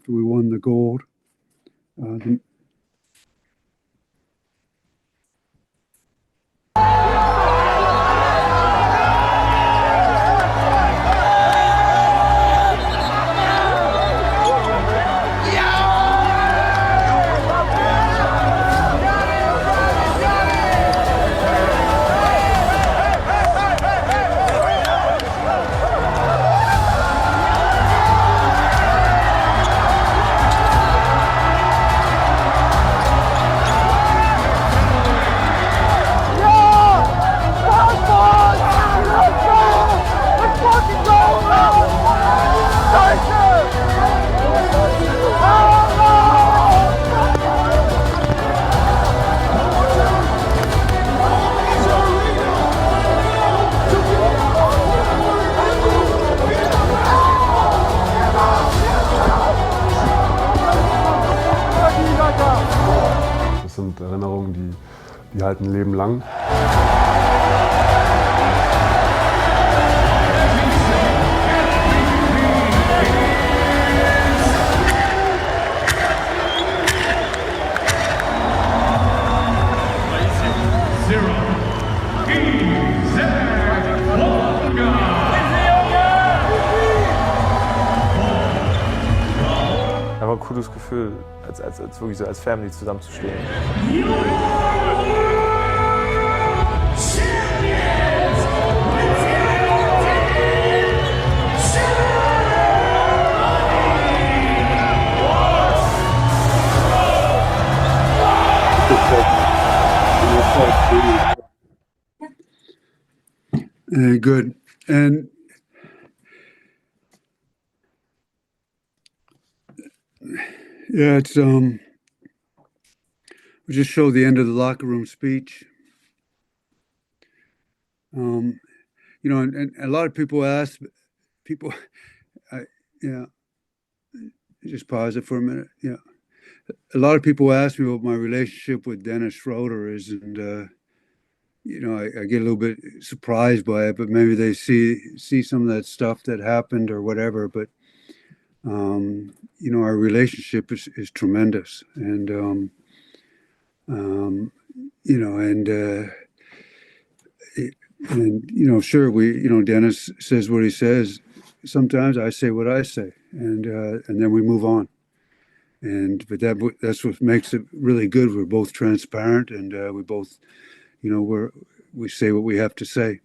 we won the gold. die halten ein Leben lang. Einfach ein cooles Gefühl, als wirklich so als Family zusammenzustehen. Good. And yeah, it's we just showed the end of the locker room speech. You know, and a lot of people ask people, yeah, just pause it for a minute. Yeah, a lot of people ask me what my relationship with Dennis Schroeder is, and you know, I get a little bit surprised by it, but maybe they see some of that stuff that happened or whatever. But you know, our relationship is tremendous, and you know, and you know, sure, you know, Dennis says what he says. Sometimes I say what I say, and then we move on. But that's what makes it really good. We're both transparent, and we both, you know, we say what we have to say.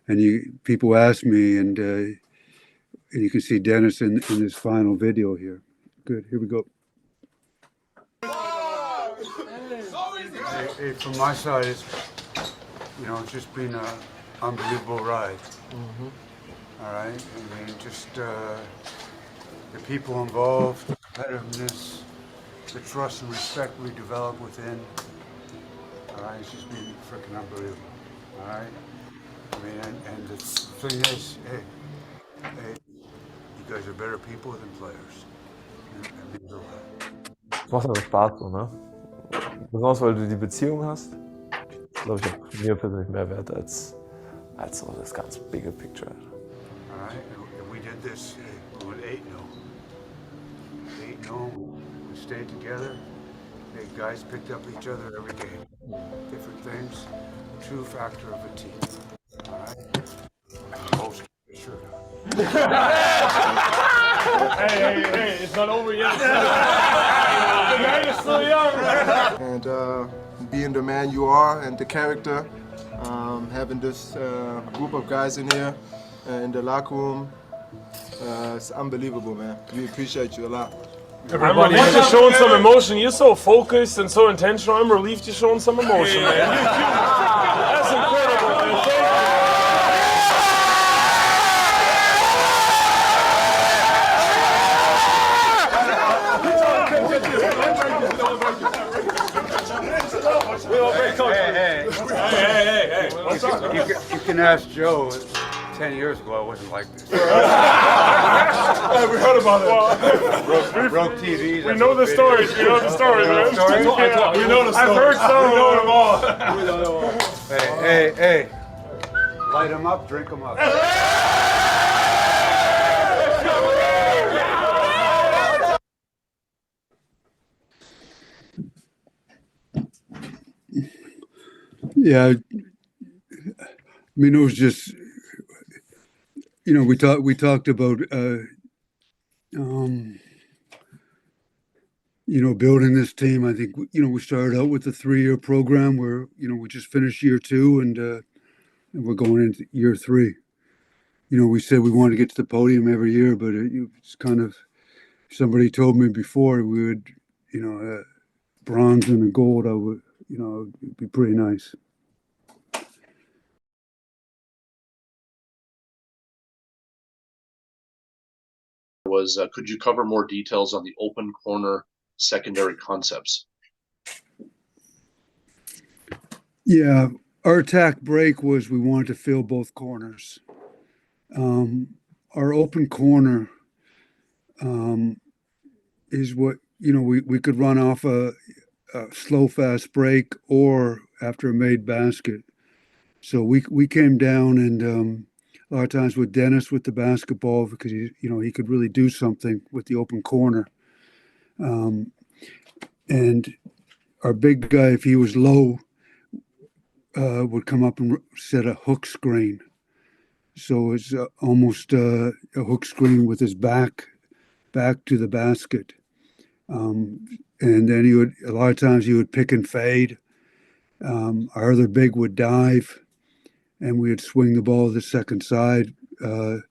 And people ask me, and you can see Dennis in his final video here. Good, here we go. Hey, from my side, it's just been an unbelievable ride. All right, I mean, just the people involved, the competitiveness, the trust and respect we develop within. All right, it's just been freaking unbelievable. All right, I mean, and the thing is, hey, you guys are better people than players. It means a lot. Es macht einfach Spaß, so, ne? Besonders weil du die Beziehung hast, glaube ich, auch mir persönlich mehr wert als so das ganz bigger picture. All right, and we did this with 8-0. 8-0, we stayed together. Hey, guys picked up each other every game. Different things. True factor of a team. All right? Most sure. Hey, it's not over yet. The night is still young. And being the man you are and the character, having this group of guys in here in the locker room, it's unbelievable, man. We appreciate you a lot. I'm relieved you're showing some emotion. You're so focused and so intentional. I'm relieved you're showing some emotion, man. That's incredible, man. Thank you. Hey. You can ask Joe. 10 years ago, I wasn't like this. We heard about it. Broke TVs. We know the stories. We know the stories, man. We know the stories. I've heard some. We know them all. Hey. Light them up, drink them up. Yeah, I mean, it was just, you know, we talked about, you know, building this team. I think, you know, we started out with a 3-year program where, you know, we just finished year 2 and we're going into year 3. You know, we said we wanted to get to the podium every year, but it's kind of, somebody told me before we would, you know, bronze and a gold, I would, you know, it'd be pretty nice. Could you cover more details on the open corner secondary concepts? Yeah, our attack break was we wanted to fill both corners. Our open corner is what, you know, we could run off a slow fast break or after a made basket. So we came down, and a lot of times with Dennis with the basketball, because he could really do something with the open corner. And our big guy, if he was low, would come up and set a hook screen. So it's almost a hook screen with his back to the basket. And then a lot of times he would pick and fade. Our other big would dive, and we would swing the ball to the second side. A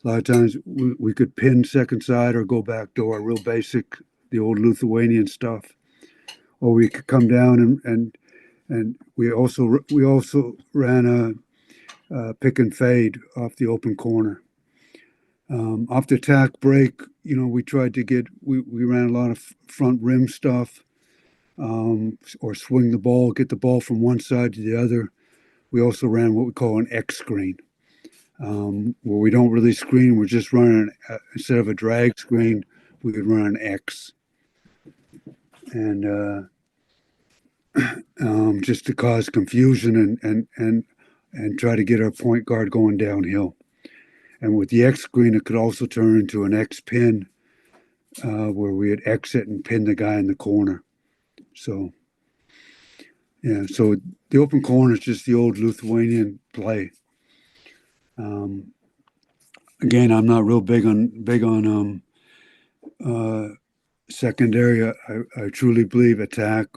lot of times we could pin second side or go back door, real basic, the old Lithuanian stuff. Or we could come down and we also ran a pick and fade off the open corner. Off the attack break, we tried to we ran a lot of front rim stuff, or swing the ball, get the ball from one side to the other. We also ran what we call an X screen, where we don't really screen. We're just running, instead of a drag screen, we could run an X. And just to cause confusion and try to get our point guard going downhill. And with the X screen, it could also turn into an X pin, where we would exit and pin the guy in the corner. So, yeah, so the open corner is just the old Lithuanian play. Again, I'm not real big on secondary. I truly believe attack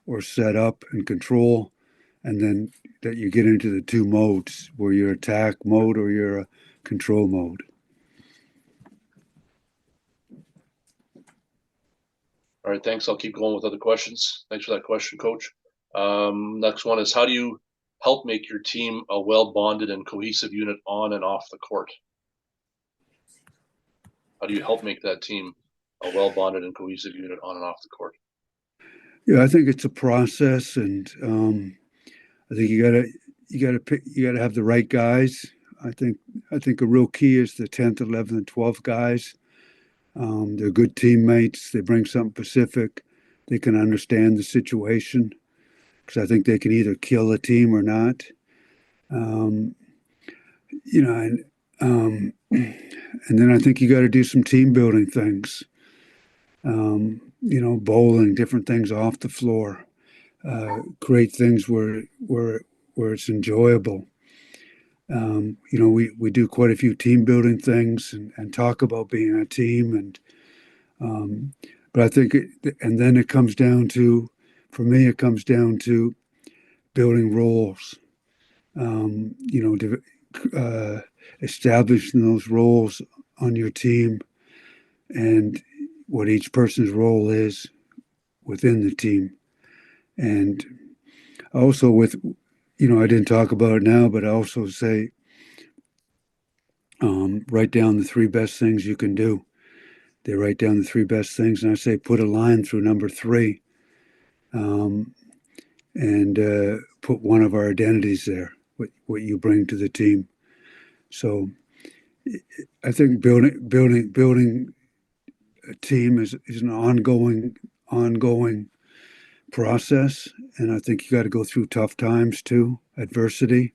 or set up and control, and then that you get into the two modes, where you're attack mode or you're a control mode. All right, thanks. I'll keep going with other questions. Thanks for that question, Coach. Next one is, how do you help make your team a well-bonded and cohesive unit on and off the court? How do you help make that team a well-bonded and cohesive unit on and off the court? Yeah, I think it's a process, and I think you gotta have the right guys. I think a real key is the 10th, 11th, and 12th guys. They're good teammates. They bring something specific. They can understand the situation, because I think they can either kill a team or not. And then I think you got to do some team building things. Bowling, different things off the floor. Create things where it's enjoyable. We do quite a few team building things and talk about being a team, but I think and then it comes down to, for me, it comes down to building roles. Establishing those roles on your team and what each person's role is within the team. And also I didn't talk about it now, but I also say, write down the 3 best things you can do. They write down the 3 best things, and I say put a line through number 3, and put one of our identities there, what you bring to the team. So I think building a team is an ongoing process, and I think you got to go through tough times too, adversity.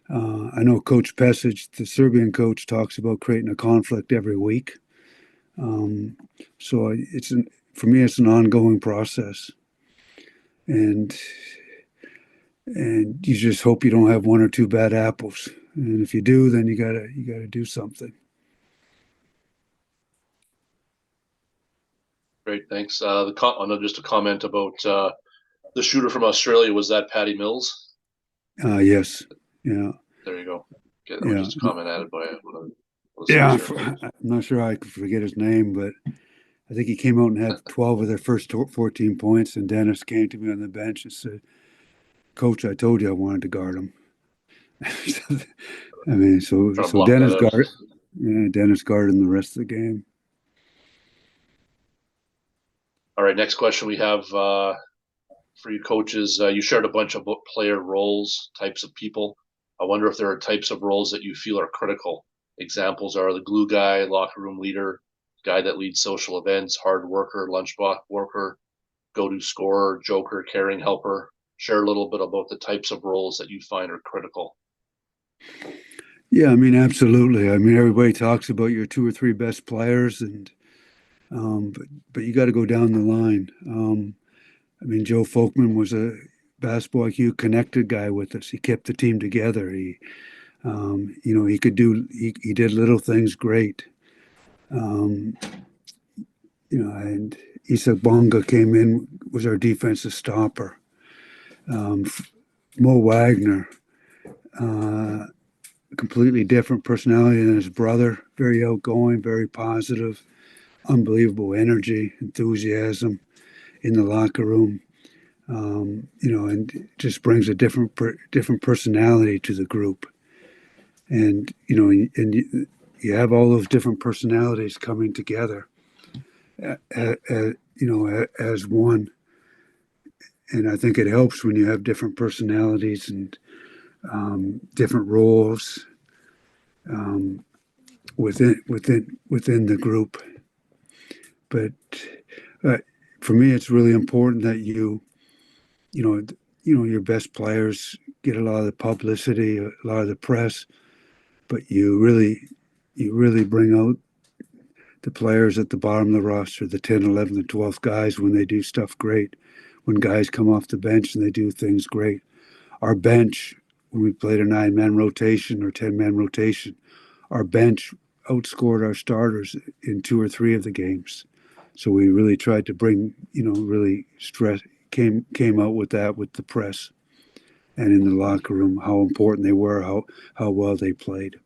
I know Coach Pesic, the Serbian coach, talks about creating a conflict every week. So for me, it's an ongoing process, and you just hope you don't have 1 or 2 bad apples. And if you do, then you gotta do something. Great, thanks. Just a comment about the shooter from Australia. Was that Patty Mills? Yes. Yeah. There you go. Okay, Yeah. just a comment added by one of the I'm not sure I could forget his name, but I think he came out and had 12 of their first 14 points, and Dennis came to me on the bench and said, "Coach, I told you I wanted to guard him." I mean, so Dennis guarded him the rest of the game. All right, next question we have for you coaches. You shared a bunch of player roles, types of people. I wonder if there are types of roles that you feel are critical. Examples are the glue guy, locker room leader, guy that leads social events, hard worker, lunchbox worker, go-to scorer, joker, caring helper? Share a little bit about the types of roles that you find are critical. Yeah, I mean, absolutely. I mean, everybody talks about your two or three best players, and but you got to go down the line. I mean, Joe Folkman was a basketball IQ connected guy with us. He kept the team together. He he did little things great. And Isak Bonga came in, was our defensive stopper. Mo Wagner, completely different personality than his brother, very outgoing, very positive, unbelievable energy, enthusiasm in the locker room. And just brings a different personality to the group. And you have all those different personalities coming together, as one. And I think it helps when you have different personalities and different roles within the group. But for me, it's really important that your best players get a lot of the publicity, a lot of the press, but you really bring out the players at the bottom of the roster, the 10, 11, and 12th guys when they do stuff great, when guys come off the bench and they do things great. Our bench, when we played a 9-man rotation or 10-man rotation, our bench outscored our starters in 2 or 3 of the games. So we really tried to bring, really stress, came out with that with the press and in the locker room, how important they were, how well they played.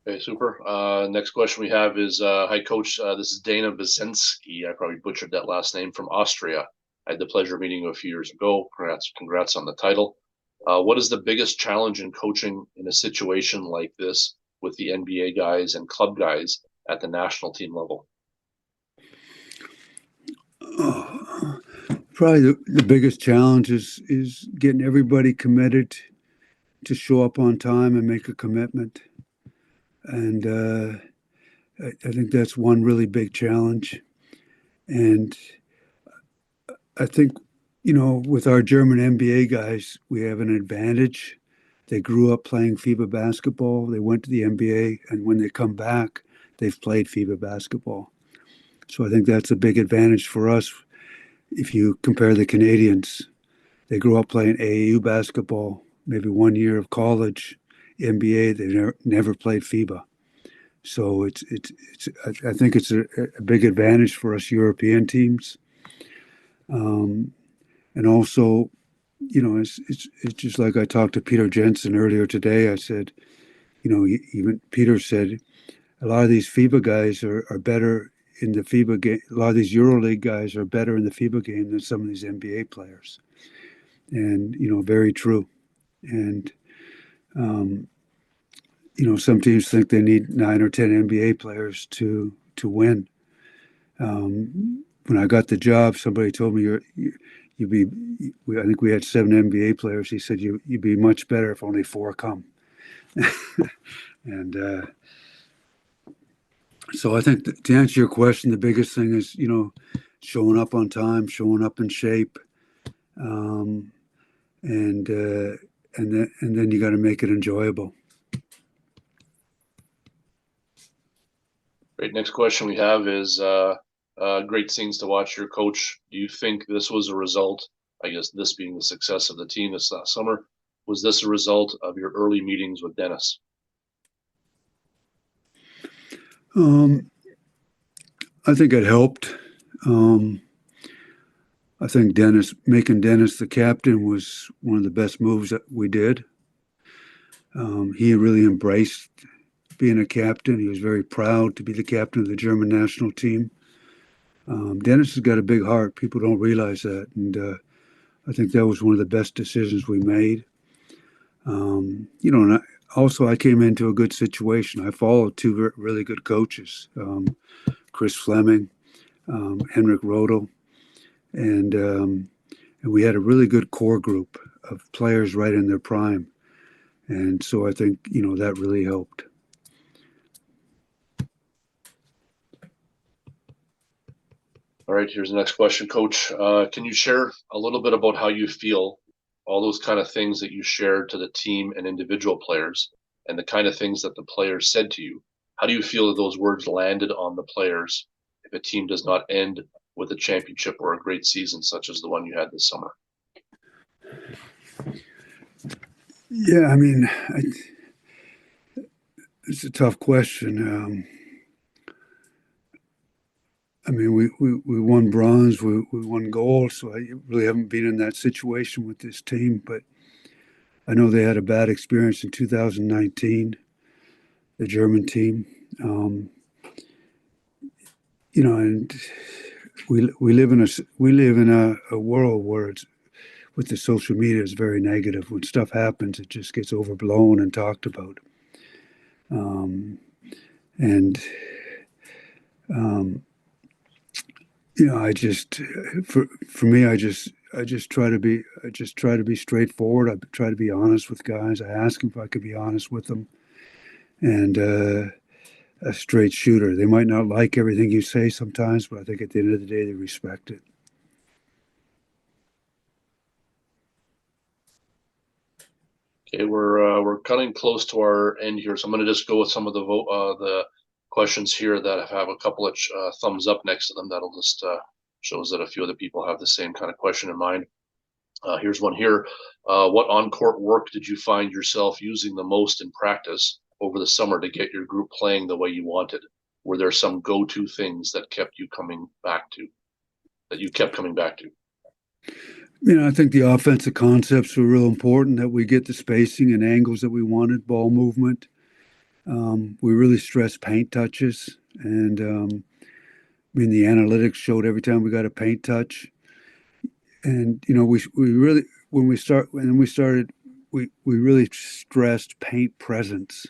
Okay, super. Next question we have is, hi, Coach. This is Dana Bazinski. I probably butchered that last name, from Austria. I had the pleasure of meeting you a few years ago. Congrats on the title. What is the biggest challenge in coaching in a situation like this with the NBA guys and club guys at the national team level? Probably the biggest challenge is getting everybody committed to show up on time and make a commitment. And I think that's one really big challenge. And I think, with our German NBA guys, we have an advantage. They grew up playing FIBA basketball. They went to the NBA, and when they come back, they've played FIBA basketball. So I think that's a big advantage for us. If you compare the Canadians, they grew up playing AAU basketball, maybe 1 year of college. NBA, they never played FIBA. So I think it's a big advantage for us European teams. And also, it's just like I talked to Peter Jensen earlier today. I said, even Peter said, a lot of these FIBA guys are better in the FIBA game. A lot of these EuroLeague guys are better in the FIBA game than some of these NBA players. And, very true. And, some teams think they need 9 or 10 NBA players to win. When I got the job, somebody told me I think we had 7 NBA players. He said, you'd be much better if only 4 come. And so I think to answer your question, the biggest thing is, showing up on time, showing up in shape. And then you got to make it enjoyable. Great. Next question we have is, great scenes to watch your coach. Do you think this was a result, I guess this being the success of the team this last summer, was this a result of your early meetings with Dennis? I think it helped. I think making Dennis the captain was one of the best moves that we did. He really embraced being a captain. He was very proud to be the captain of the German national team. Dennis has got a big heart. People don't realize that. And I think that was one of the best decisions we made. And I came into a good situation. I followed 2 really good coaches, Chris Fleming, Henrik Rodel. And we had a really good core group of players right in their prime. And so I think, that really helped. All right, here's the next question, Coach. Can you share a little bit about how you feel, all those kind of things that you shared to the team and individual players, and the kind of things that the players said to you? How do you feel that those words landed on the players if a team does not end with a championship or a great season such as the one you had this summer? Yeah, I mean, it's a tough question. I mean, we won bronze, we won gold, so I really haven't been in that situation with this team. But I know they had a bad experience in 2019, the German team. And we live in a world where it's with the social media is very negative. When stuff happens, it just gets overblown and talked about. I just, for me, I just try to be straightforward. I try to be honest with guys. I ask them if I could be honest with them, and a straight shooter. They might not like everything you say sometimes, but I think at the end of the day, they respect it. Okay, we're cutting close to our end here, so I'm going to just go with some of the questions here that have a couple of thumbs up next to them. That'll just shows that a few other people have the same kind of question in mind. Here's one here. What on-court work did you find yourself using the most in practice over the summer to get your group playing the way you wanted? Were there some go-to things that you kept coming back to? I think the offensive concepts were real important, that we get the spacing and angles that we wanted, ball movement. We really stressed paint touches, and the analytics showed every time we got a paint touch. And we really we really stressed paint presence.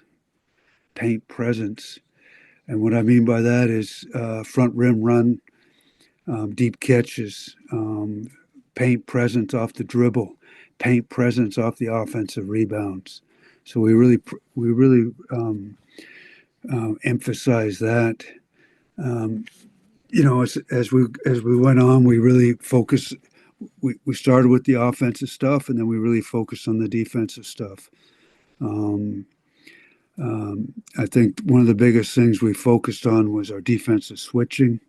And what I mean by that is front rim run, deep catches, paint presence off the dribble, paint presence off the offensive rebounds. So we really emphasize that. As we went on, we really focused. We started with the offensive stuff, and then we really focused on the defensive stuff. I think one of the biggest things we focused on was our defensive switching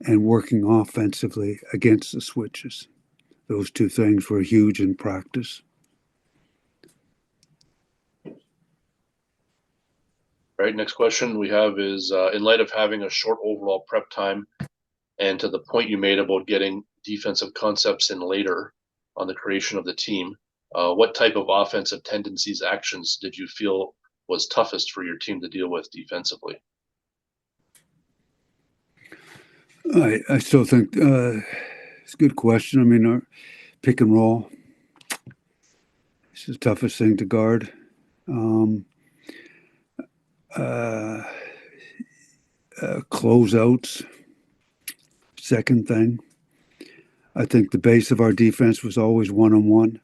and working offensively against the switches. Those two things were huge in practice. All right, next question we have is, in light of having a short overall prep time and to the point you made about getting defensive concepts in later on the creation of the team, what type of offensive tendencies, actions did you feel was toughest for your team to deal with defensively? I still think it's a good question. I mean, our pick and roll is the toughest thing to guard. Closeouts, second thing. I think the base of our defense was always one-on-one.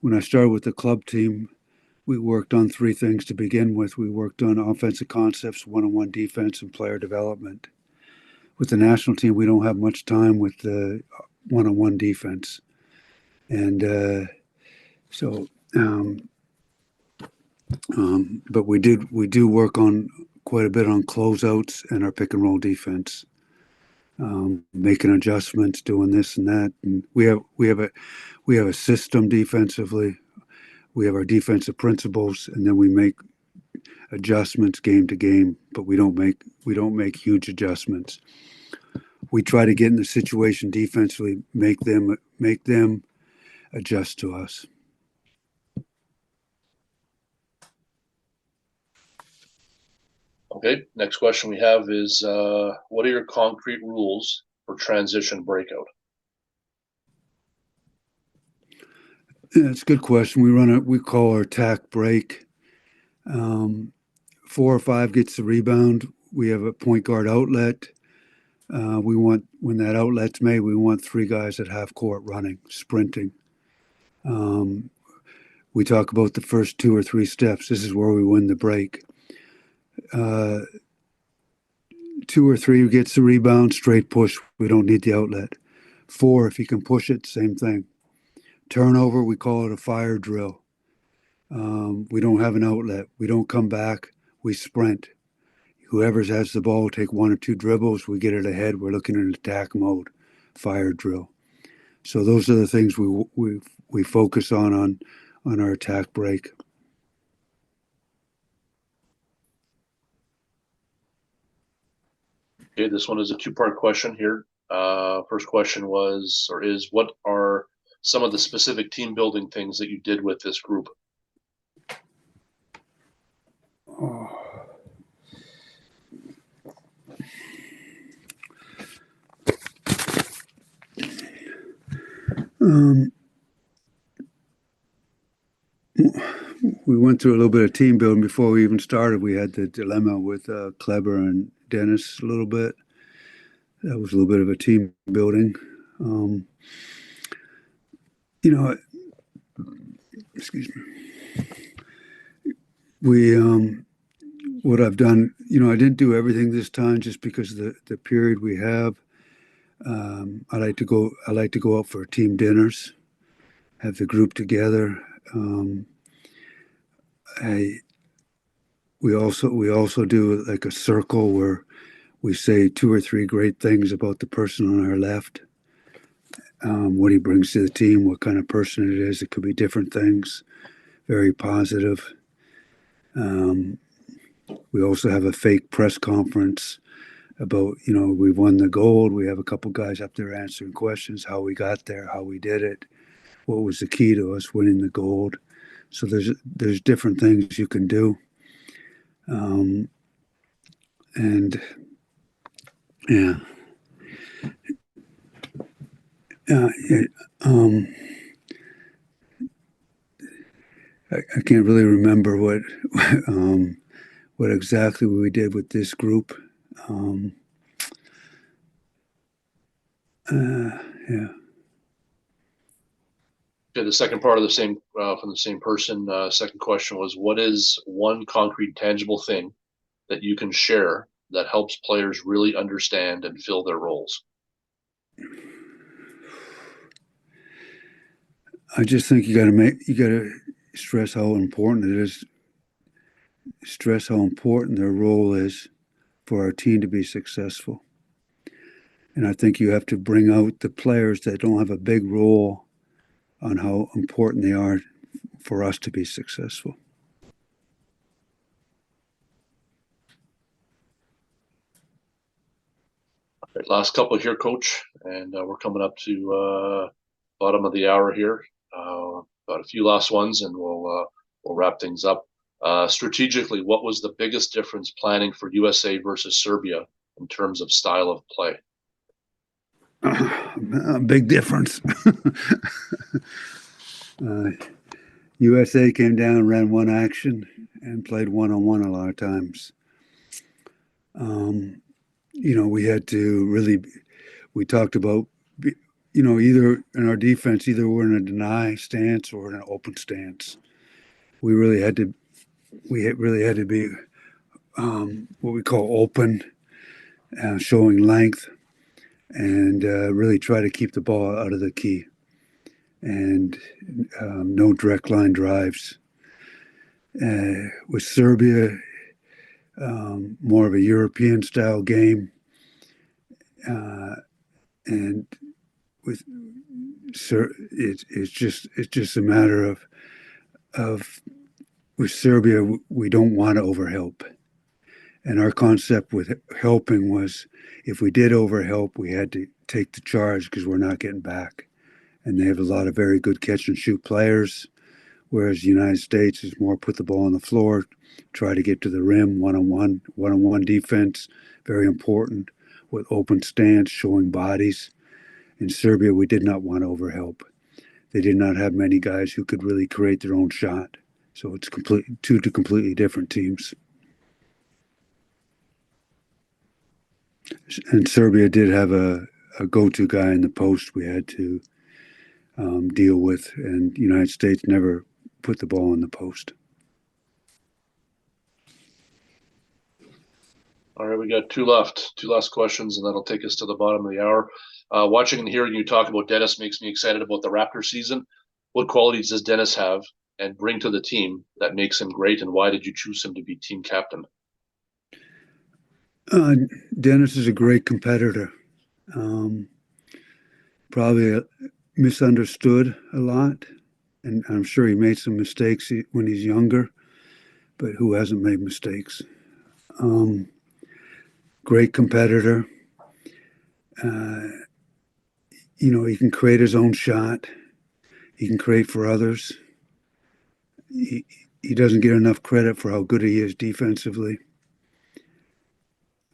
When I started with the club team, we worked on three things to begin with. We worked on offensive concepts, one-on-one defense, and player development. With the national team, we don't have much time with the one-on-one defense. And but we do work on quite a bit on closeouts and our pick and roll defense, making adjustments, doing this and that. And we have a system defensively. We have our defensive principles, and then we make adjustments game to game, but we don't make huge adjustments. We try to get in the situation defensively, make them adjust to us. Okay, next question we have is, what are your concrete rules for transition breakout? Yeah, it's a good question. We call our attack break. 4 or 5 gets the rebound. We have a point guard outlet. When that outlet's made, we want 3 guys at half court running, sprinting. We talk about the first 2 or 3 steps. This is where we win the break. 2 or 3 who gets the rebound, straight push. We don't need the outlet. 4, if he can push it, same thing. Turnover, we call it a fire drill. We don't have an outlet. We don't come back. We sprint. Whoever has the ball, take 1 or 2 dribbles. We get it ahead. We're looking in attack mode. Fire drill. So those are the things we focus on our attack break. Okay, this one is a 2-part question here. First question was, or is, what are some of the specific team building things that you did with this group? We went through a little bit of team building before we even started. We had the dilemma with Kleber and Dennis a little bit. That was a little bit of a team building. Excuse me. What I've done, I didn't do everything this time just because of the period we have. I like to go out for team dinners, have the group together. We also do like a circle where we say 2 or 3 great things about the person on our left, what he brings to the team, what kind of person it is. It could be different things, very positive. We also have a fake press conference about, we won the gold. We have a couple guys up there answering questions, how we got there, how we did it, what was the key to us winning the gold. So there's different things you can do. I can't really remember what exactly we did with this group. Okay, the second part of the same from the same person. Second question was, what is one concrete, tangible thing that you can share that helps players really understand and fill their roles? I just think you got to stress how important it is. Stress how important their role is for our team to be successful. And I think you have to bring out the players that don't have a big role on how important they are for us to be successful. All right, last couple here, Coach, and we're coming up to bottom of the hour here. Got a few last ones, and we'll wrap things up. Strategically, what was the biggest difference planning for USA versus Serbia in terms of style of play? A big difference. USA came down and ran one action and played one-on-one a lot of times. We had to really, we talked about, either in our defense, either we're in a deny stance or in an open stance. We really had to be what we call open, showing length, and really try to keep the ball out of the key, and no direct line drives. With Serbia, more of a European style game, and with it's just a matter of with Serbia, we don't want to overhelp. And our concept with helping was, if we did overhelp, we had to take the charge because we're not getting back. And they have a lot of very good catch and shoot players, whereas the United States is more put the ball on the floor, try to get to the rim, one-on-one defense, very important, with open stance, showing bodies. In Serbia, we did not want to overhelp. They did not have many guys who could really create their own shot. So it's two completely different teams. And Serbia did have a go-to guy in the post we had to deal with, and the United States never put the ball in the post. All right, we got two left. Two last questions, and that'll take us to the bottom of the hour. Watching and hearing you talk about Dennis makes me excited about the Raptor season. What qualities does Dennis have and bring to the team that makes him great, and why did you choose him to be team captain? Dennis is a great competitor. Probably misunderstood a lot, and I'm sure he made some mistakes when he's younger, but who hasn't made mistakes? Great competitor. He can create his own shot. He can create for others. He doesn't get enough credit for how good he is defensively.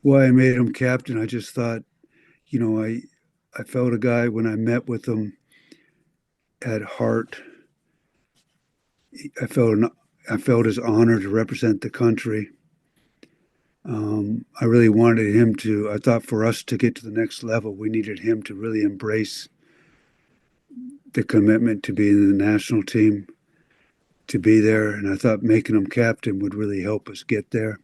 Why I made him captain, I just thought, I felt a guy when I met with him at heart. I felt his honor to represent the country. I really wanted him to. I thought for us to get to the next level, we needed him to really embrace the commitment to be in the national team, to be there. And I thought making him captain would really help us get there.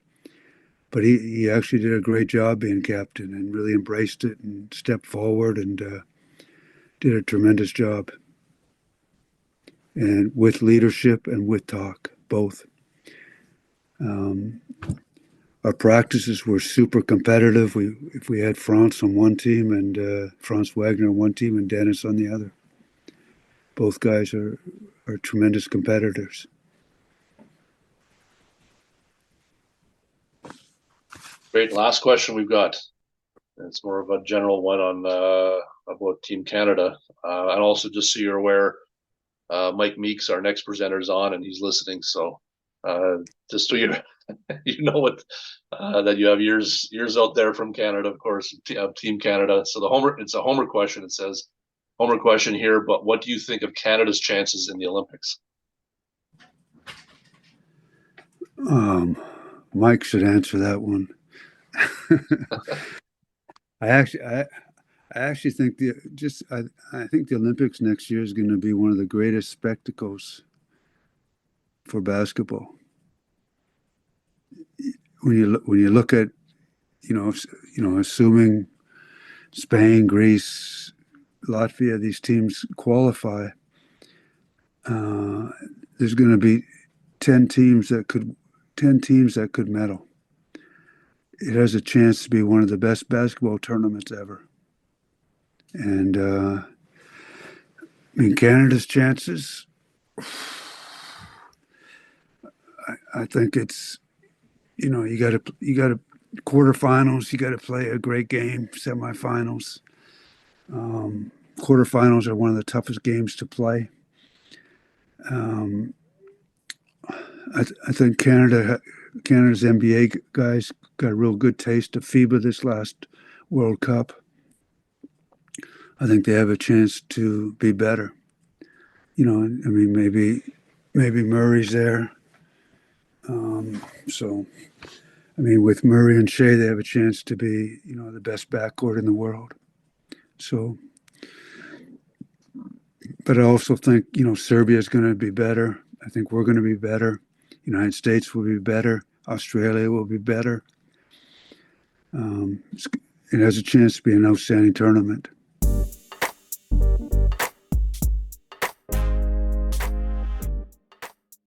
But he actually did a great job being captain and really embraced it and stepped forward and did a tremendous job. And with leadership and with talk, both. Our practices were super competitive. If we had France on one team and Franz Wagner on one team and Dennis on the other. Both guys are tremendous competitors. Great. Last question we've got. It's more of a general one on about Team Canada. And also, just so you're aware, Mike Meeks, our next presenter, is on and he's listening. So just so you know what that you have years out there from Canada, of course, Team Canada. So it's a homer question. It says, homer question here, but what do you think of Canada's chances in the Olympics? Mike should answer that one. I actually think I think the Olympics next year is going to be one of the greatest spectacles for basketball. When you look at assuming Spain, Greece, Latvia, these teams qualify, there's going to be 10 teams that could medal. It has a chance to be one of the best basketball tournaments ever. And Canada's chances, I think it's, you got to quarterfinals, you got to play a great game, semifinals. Quarterfinals are one of the toughest games to play. I think Canada's NBA guys got a real good taste of FIBA this last World Cup. I think they have a chance to be better. Maybe Murray's there. With Murray and Shea, they have a chance to be, the best backcourt in the world. So, but I also think, Serbia is going to be better. I think we're going to be better. United States will be better. Australia will be better. It has a chance to be an outstanding tournament.